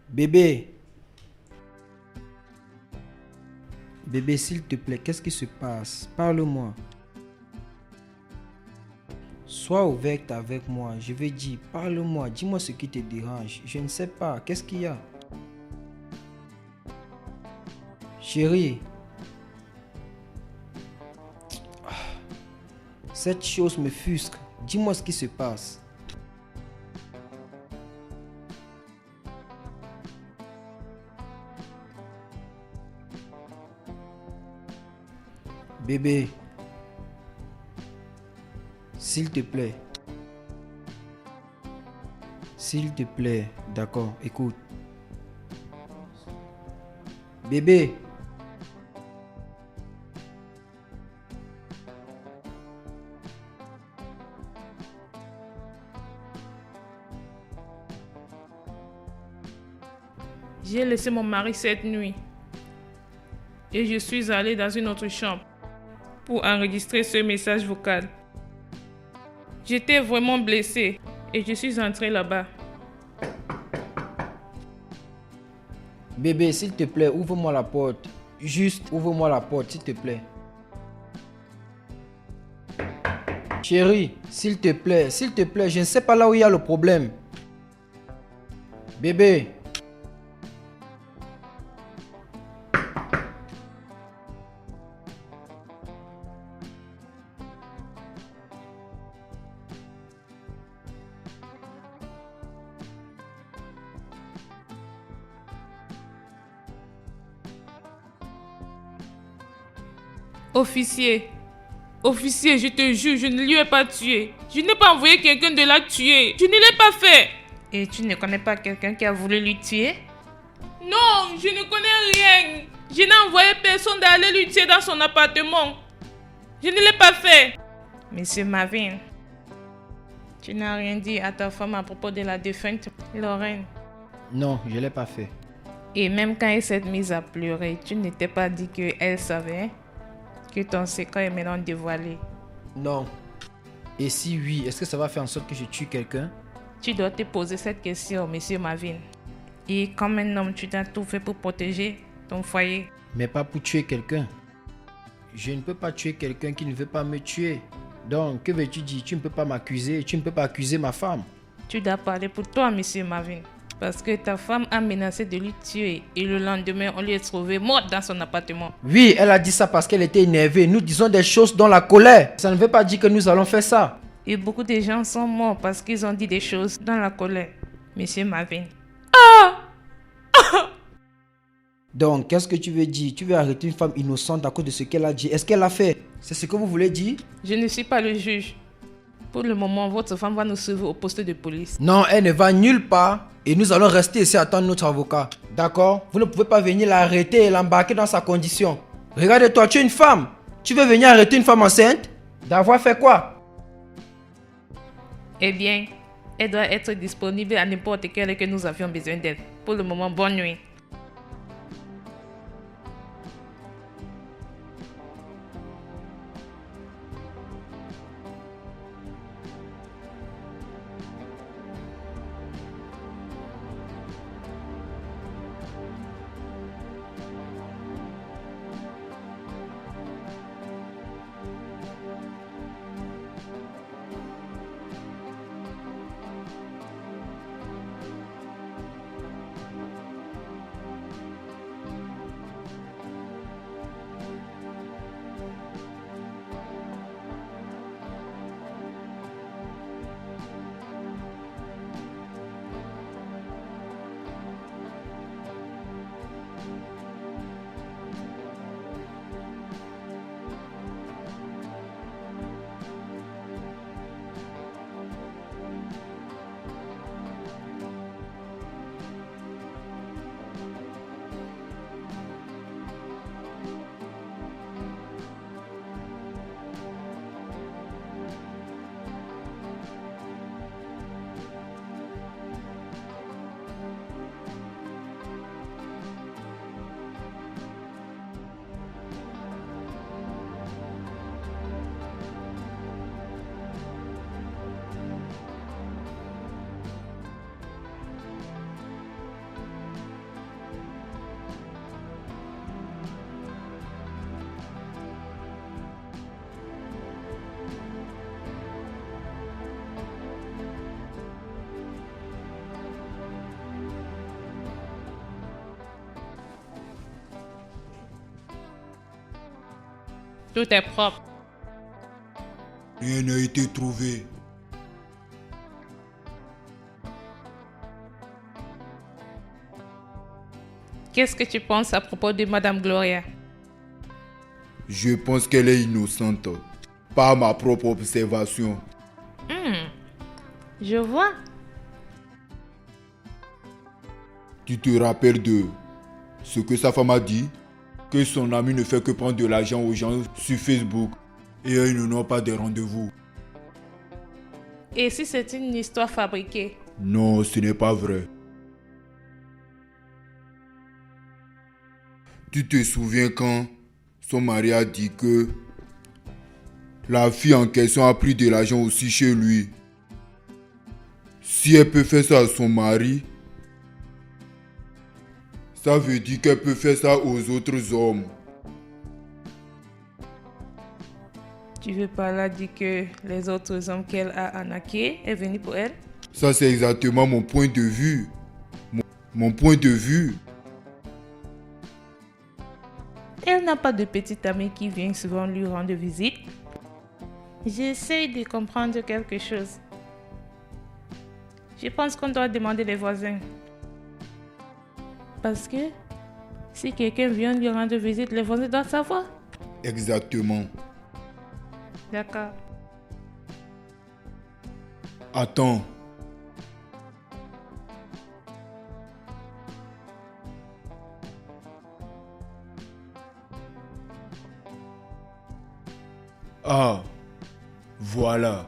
Bébé. Bébé, s'il te plaît, qu'est-ce qui se passe? Parle-moi. Sois ouverte avec moi. Je vais dire, parle-moi. Dis-moi ce qui te dérange. Je ne sais pas. Qu'est-ce qu'il y a? Chérie. Cette chose me fusque. Dis-moi ce qui se passe. Bébé. S'il te plaît. S'il te plaît. D'accord, écoute. Bébé. J'ai laissé mon mari cette nuit. Et je suis allée dans une autre chambre pour enregistrer ce message vocal. J'étais vraiment blessée et je suis entrée là-bas. Bébé, s'il te plaît, ouvre-moi la porte. Juste, ouvre-moi la porte, s'il te plaît. Chérie, s'il te plaît, je ne sais pas là où il y a le problème. Bébé. Officier, je te jure, je ne lui ai pas tué. Je n'ai pas envoyé quelqu'un de la tuer. Je ne l'ai pas fait. Et tu ne connais pas quelqu'un qui a voulu lui tuer? Non, je ne connais rien. Je n'ai envoyé personne d'aller lui tuer dans son appartement. Je ne l'ai pas fait. Monsieur Marvin, tu n'as rien dit à ta femme à propos de la défunte Lorraine? Non, je ne l'ai pas fait. Et même quand elle s'est mise à pleurer, tu ne t'es pas dit qu'elle savait que ton secret est maintenant dévoilé? Non. Et si oui, est-ce que ça va faire en sorte que je tue quelqu'un? Tu dois te poser cette question, monsieur Marvin. Et comme un homme, tu as tout fait pour protéger ton foyer. Mais pas pour tuer quelqu'un. Je ne peux pas tuer quelqu'un qui ne veut pas me tuer. Donc, que veux-tu dire? Tu ne peux pas m'accuser, tu ne peux pas accuser ma femme. Tu dois parler pour toi, monsieur Marvin. Parce que ta femme a menacé de lui tuer et le lendemain, on lui est trouvé morte dans son appartement. Oui, elle a dit ça parce qu'elle était énervée. Nous disons des choses dans la colère. Ça ne veut pas dire que nous allons faire ça. Et beaucoup de gens sont morts parce qu'ils ont dit des choses dans la colère, monsieur Marvin. Donc, qu'est-ce que tu veux dire? Tu veux arrêter une femme innocente à cause de ce qu'elle a dit? Est-ce qu'elle l'a fait? C'est ce que vous voulez dire? Je ne suis pas le juge. Pour le moment, votre femme va nous suivre au poste de police. Non, elle ne va nulle part. Et nous allons rester ici attendre notre avocat. D'accord? Vous ne pouvez pas venir l'arrêter et l'embarquer dans sa condition. Regarde-toi, tu es une femme. Tu veux venir arrêter une femme enceinte? D'avoir fait quoi? Eh bien, elle doit être disponible à n'importe quelle heure que nous avions besoin d'elle. Pour le moment, bonne nuit. Tout est propre. Rien n'a été trouvé. Qu'est-ce que tu penses à propos de Madame Gloria? Je pense qu'elle est innocente. Par ma propre observation. Je vois. Tu te rappelles de ce que sa femme a dit? Que son ami ne fait que prendre de l'argent aux gens sur Facebook et ils n'ont pas de rendez-vous. Et si c'est une histoire fabriquée? Non, ce n'est pas vrai. Tu te souviens quand son mari a dit que la fille en question a pris de l'argent aussi chez lui? Si elle peut faire ça à son mari, ça veut dire qu'elle peut faire ça aux autres hommes. Tu veux par là dire que les autres hommes qu'elle a arnaqués est venu pour elle? Ça, c'est exactement mon point de vue. Mon point de vue. Elle n'a pas de petite amie qui vient souvent lui rendre visite. J'essaie de comprendre quelque chose. Je pense qu'on doit demander les voisins. Parce que si quelqu'un vient lui rendre visite, les voisins doivent savoir. Exactement. D'accord. Attends. Ah, voilà.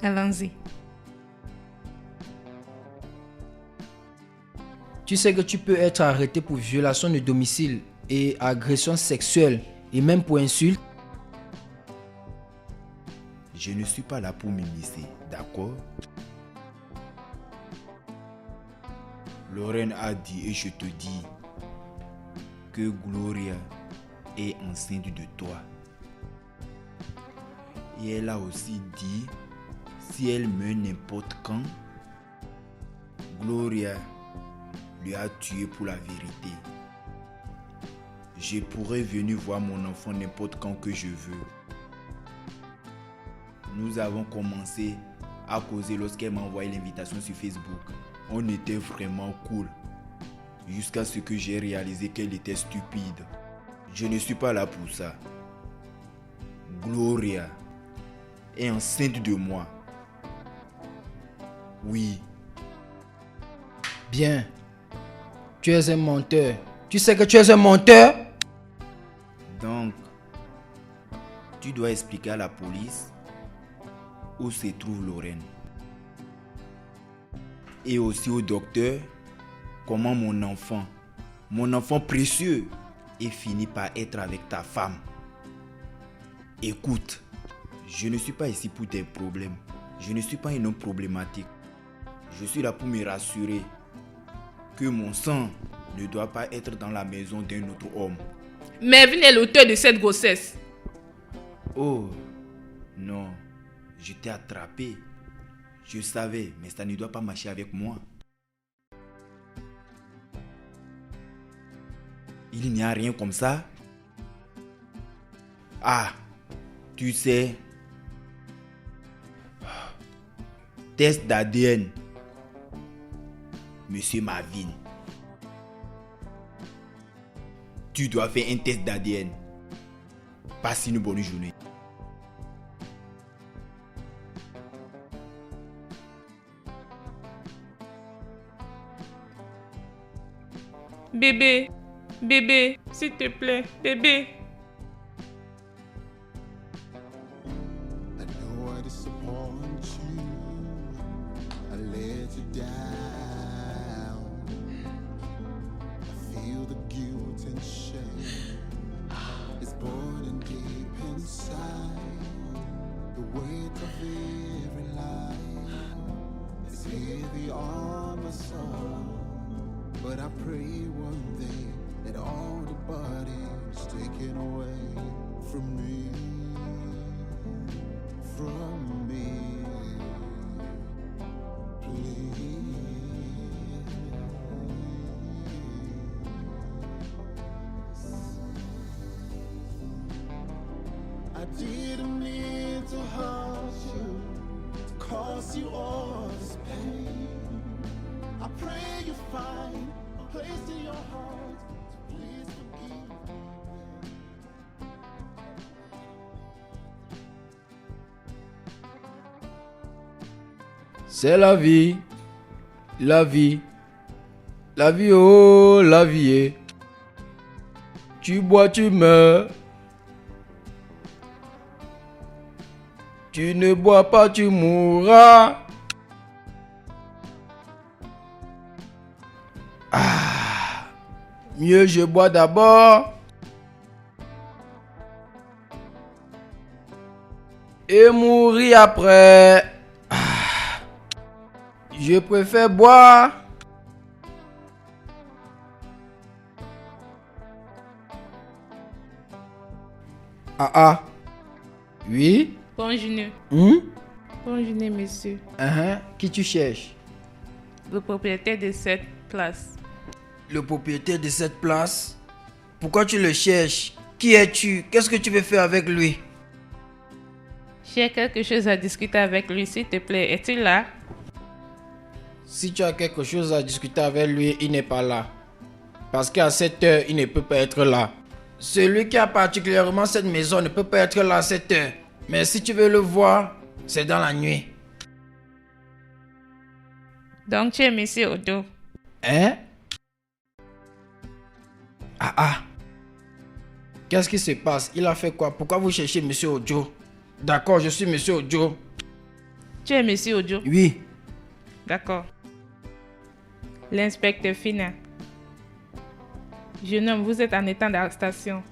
Allons-y. Tu sais que tu peux être arrêté pour violation de domicile et agression sexuelle et même pour insulte. Je ne suis pas là pour m'immiscer, d'accord? Lorraine a dit et je te dis que Gloria est enceinte de toi. Et elle a aussi dit, si elle meurt n'importe quand, Gloria lui a tué pour la vérité. Je pourrais venir voir mon enfant n'importe quand que je veux. Nous avons commencé à causer lorsqu'elle m'a envoyé l'invitation sur Facebook. On était vraiment cool. Jusqu'à ce que j'ai réalisé qu'elle était stupide. Je ne suis pas là pour ça. Gloria est enceinte de moi. Oui. Bien. Tu es un menteur. Tu sais que tu es un menteur? Donc, tu dois expliquer à la police où se trouve Lorraine. Et aussi au docteur comment mon enfant précieux, est fini par être avec ta femme. Écoute, je ne suis pas ici pour tes problèmes. Je ne suis pas un homme problématique. Je suis là pour me rassurer que mon sang ne doit pas être dans la maison d'un autre homme. Mervyn est l'auteur de cette grossesse. Oh, non, je t'ai attrapé. Je savais, mais ça ne doit pas marcher avec moi. Il n'y a rien comme ça. Ah, tu sais. Test d'ADN. Monsieur Marvin. Tu dois faire un test d'ADN. Passe une bonne journée. Bébé, bébé, s'il te plaît, bébé. I know I disappoint you. I let you down. I feel the guilt and shame. It's burning deep inside. The weight of every lie is heavy on my soul. But I pray one day that all the body's taken away from me. From me, please. I didn't mean to hurt you, to cause you all this pain. I pray you find a place in your heart to please forgive me. C'est la vie. La vie. La vie, oh, la vie. Tu bois, tu meurs. Tu ne bois pas, tu mourras. Mieux je bois d'abord. Et mourir après. Je préfère boire. Oui? Bonjour. Hum? Bonjour, monsieur. Qui tu cherches? Le propriétaire de cette place. Le propriétaire de cette place? Pourquoi tu le cherches? Qui es-tu? Qu'est-ce que tu veux faire avec lui? J'ai quelque chose à discuter avec lui, s'il te plaît. Est-il là? Si tu as quelque chose à discuter avec lui, il n'est pas là. Parce qu'à cette heure, il ne peut pas être là. Celui qui a particulièrement cette maison ne peut pas être là à cette heure. Mais si tu veux le voir, c'est dans la nuit. Donc tu es monsieur Odo. Hein? Qu'est-ce qui se passe? Il a fait quoi? Pourquoi vous cherchez monsieur Ojo? D'accord, je suis monsieur Ojo. Tu es monsieur Ojo? Oui. D'accord. L'inspecteur Fina. Jeune homme, vous êtes en état d'arrestation.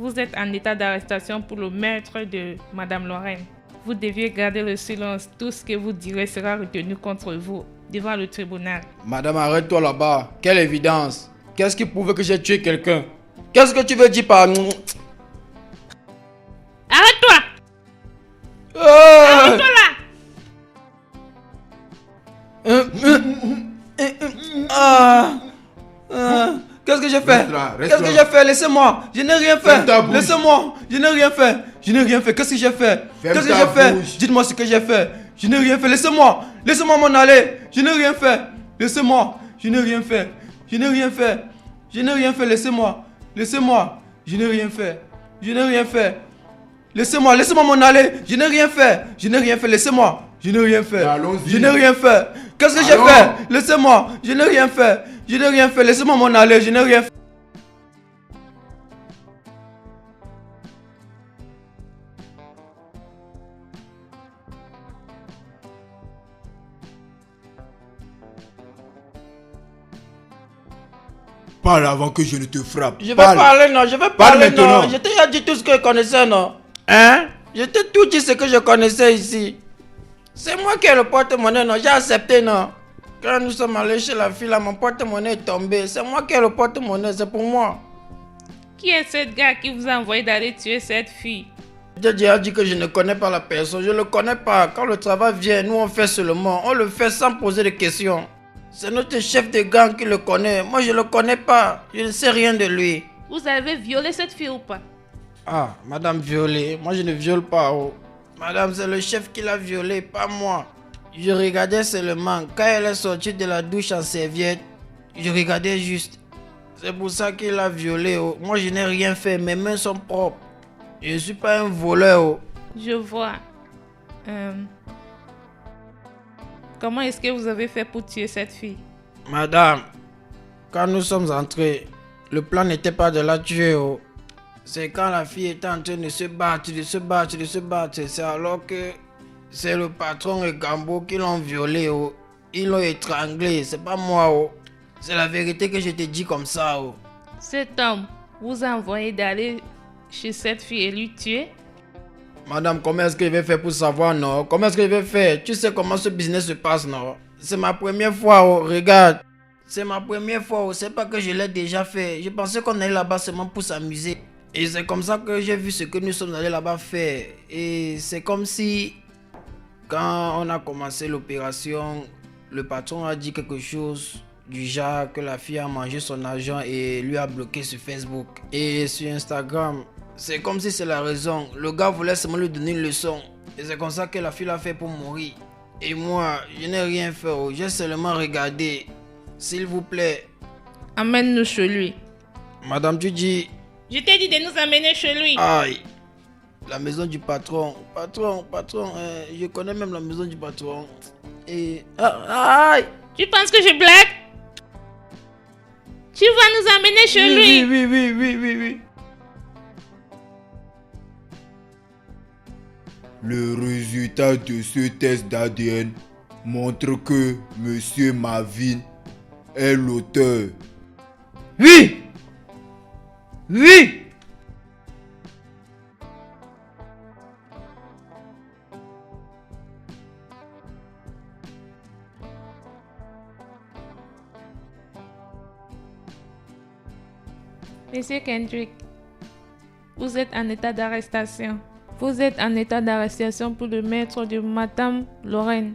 Vous êtes en état d'arrestation pour le meurtre de Madame Lorraine. Vous deviez garder le silence. Tout ce que vous direz sera retenu contre vous devant le tribunal. Madame, arrête-toi là-bas. Quelle évidence. Qu'est-ce qui prouve que j'ai tué quelqu'un? Qu'est-ce que tu veux dire par... Arrête-toi! Ah! Arrête-toi là! Qu'est-ce que j'ai fait? Reste là. Qu'est-ce que j'ai fait? Laissez-moi. Je n'ai rien fait. Ferme ta bouche. Laissez-moi. Je n'ai rien fait. Je n'ai rien fait. Qu'est-ce que j'ai fait? Ferme Qu'est-ce que ta j'ai fait? bouche. Dites-moi ce que j'ai fait. Je n'ai rien fait. Laissez-moi. Laissez-moi m'en aller. Je n'ai rien fait. Laissez-moi. Je n'ai rien fait. Je n'ai rien fait. Je n'ai rien fait. Laissez-moi. Laissez-moi. Je n'ai rien fait. Je n'ai rien fait. Laissez-moi. Laissez-moi m'en aller. Je n'ai rien fait. Je n'ai rien fait. Laissez-moi. Je n'ai rien fait. Allons-y. Je n'ai rien fait. Qu'est-ce que j'ai Allons. fait? Laissez-moi. Je n'ai rien fait. Je n'ai rien fait. Laissez-moi m'en aller. Je n'ai rien fait. Parle avant que je ne te frappe. Je vais Parle. parler, non, je vais Parle parler, maintenant. non. Je t'ai déjà dit tout ce que je connaissais, non. Hein? Je t'ai tout dit ce que je connaissais ici. C'est moi qui ai le porte-monnaie, non. J'ai accepté, non. Quand nous sommes allés chez la fille, là, mon porte-monnaie est tombé. C'est moi qui ai le porte-monnaie, c'est pour moi. Qui est ce gars qui vous a envoyé d'aller tuer cette fille? J'ai déjà dit que je ne connais pas la personne. Je ne le connais pas. Quand le travail vient, nous on fait seulement. On le fait sans poser de questions. C'est notre chef de gang qui le connaît. Moi, je ne le connais pas. Je ne sais rien de lui. Vous avez violé cette fille ou pas? Ah, madame violée. Moi, je ne viole pas. Oh. Madame, c'est le chef qui l'a violée, pas moi. Je regardais seulement. Quand elle est sortie de la douche en serviette, je regardais juste. C'est pour ça qu'il l'a violée. Oh. Moi, je n'ai rien fait. Mes mains sont propres. Je ne suis pas un voleur. Oh. Je vois. Comment est-ce que vous avez fait pour tuer cette fille? Madame, quand nous sommes entrés, le plan n'était pas de la tuer. Oh. C'est quand la fille était en train de se battre, de se battre, de se battre. C'est alors que c'est le patron et Gambo qui l'ont violée. Oh. Ils l'ont étranglée. C'est pas moi. Oh. C'est la vérité que je te dis comme ça. Oh. Cet homme vous a envoyé d'aller chez cette fille et lui tuer? Madame, comment est-ce que je vais faire pour savoir, non? Comment est-ce que je vais faire? Tu sais comment ce business se passe, non? C'est ma première fois, oh. Regarde. C'est ma première fois, oh. C'est pas que je l'ai déjà fait. Je pensais qu'on allait là-bas seulement pour s'amuser. Et c'est comme ça que j'ai vu ce que nous sommes allés là-bas faire. Et c'est comme si, quand on a commencé l'opération, le patron a dit quelque chose du genre que la fille a mangé son argent et lui a bloqué sur Facebook. Et sur Instagram, c'est comme si c'est la raison. Le gars voulait seulement lui donner une leçon. Et c'est comme ça que la fille l'a fait pour mourir. Et moi, je n'ai rien fait. Oh. J'ai seulement regardé. S'il vous plaît. Amène-nous chez lui. Madame, tu dis... Je t'ai dit de nous amener chez lui. Aïe. La maison du patron. Patron. Je connais même la maison du patron. Et... Aïe. Tu penses que je blague? Tu vas nous amener chez lui. Oui. Le résultat de ce test d'ADN montre que Monsieur Marvin est l'auteur. Oui! Oui! Monsieur Kendrick, vous êtes en état d'arrestation. Vous êtes en état d'arrestation pour le meurtre de Madame Lorraine.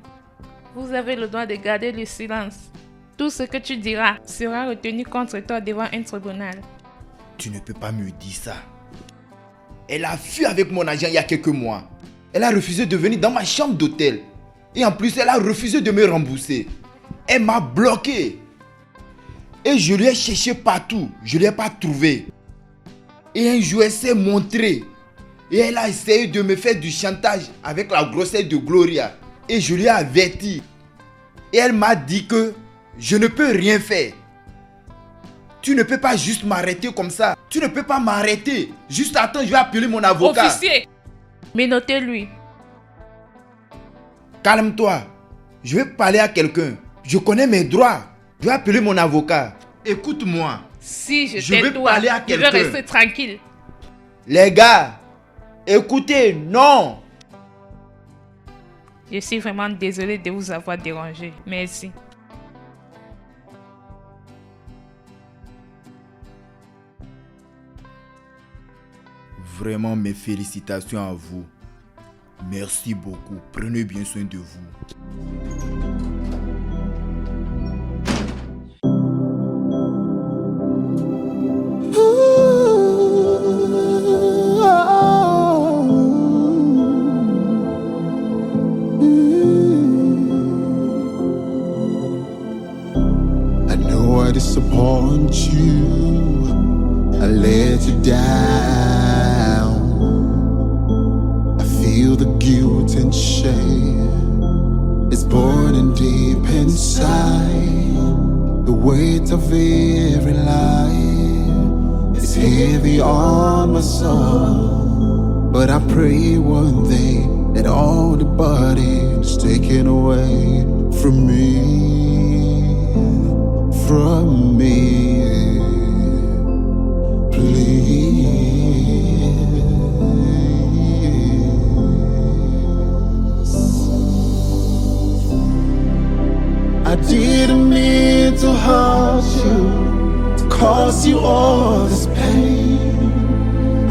Vous avez le droit de garder le silence. Tout ce que tu diras sera retenu contre toi devant un tribunal. Tu ne peux pas me dire ça. Elle a fui avec mon agent il y a quelques mois. Elle a refusé de venir dans ma chambre d'hôtel. Et en plus, elle a refusé de me rembourser. Elle m'a bloqué. Et je lui ai cherché partout. Je ne l'ai pas trouvé. Et un jour, elle s'est montrée. Et elle a essayé de me faire du chantage avec la grossesse de Gloria. Et je lui ai averti. Et elle m'a dit que je ne peux rien faire. Tu ne peux pas juste m'arrêter comme ça. Tu ne peux pas m'arrêter. Juste attends, je vais appeler mon avocat. Officier, menotez-lui. Calme-toi. Je vais parler à quelqu'un. Je connais mes droits. Je vais appeler mon avocat. Écoute-moi. Si je Je vais t'aide, parler à je vais quelqu'un. rester tranquille. Les gars, écoutez, non. Je suis vraiment désolée de vous avoir dérangé. Merci. Vraiment mes félicitations à vous. Merci beaucoup. Prenez bien soin de vous. I know I disappoint you. I let you down. I feel the guilt and shame. It's burning deep inside. The weight of every lie is heavy on my soul. But I pray one day that all the body's taken away from me, from me. Please. I didn't mean to hurt you, to cause you all this pain.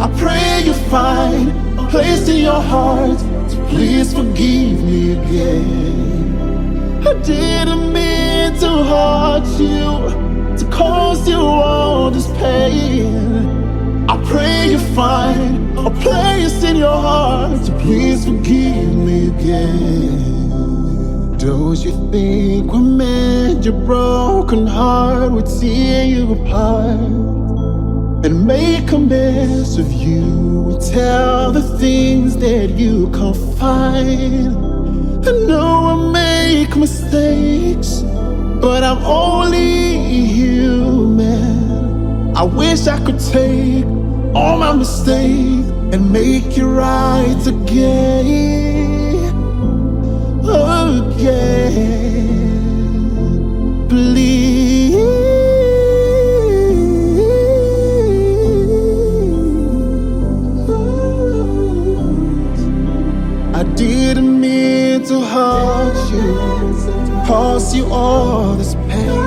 I pray you find a place in your heart to please forgive me again. I didn't mean to hurt you, to cause you all this pain. I pray you find a place in your heart to please forgive me again. Don't you think what made your broken heart would tear you apart and make a mess of you? Tell the things that you can't find. I know I make mistakes, but I'm only human. I wish I could take all my mistakes and make it right again. Again. Please. I didn't mean to hurt you, cause you all this pain.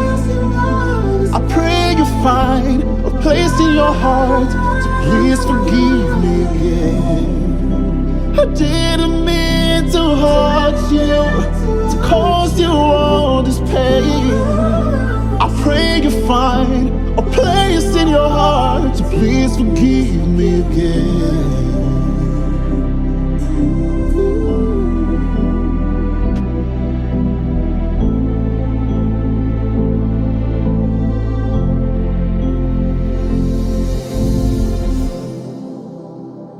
I pray you find a place in your heart to please forgive me again. I didn't mean to hurt you, to cause you all this pain. I pray you find a place in your heart to please forgive me again.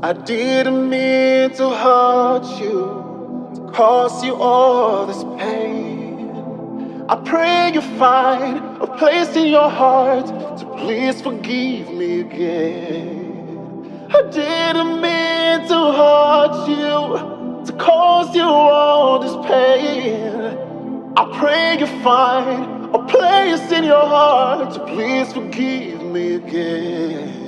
I didn't mean to hurt you, to cause you all this pain. I pray you find a place in your heart to please forgive me again. I didn't mean to hurt you, caused you all this pain. I pray you find a place in your heart to please forgive me again.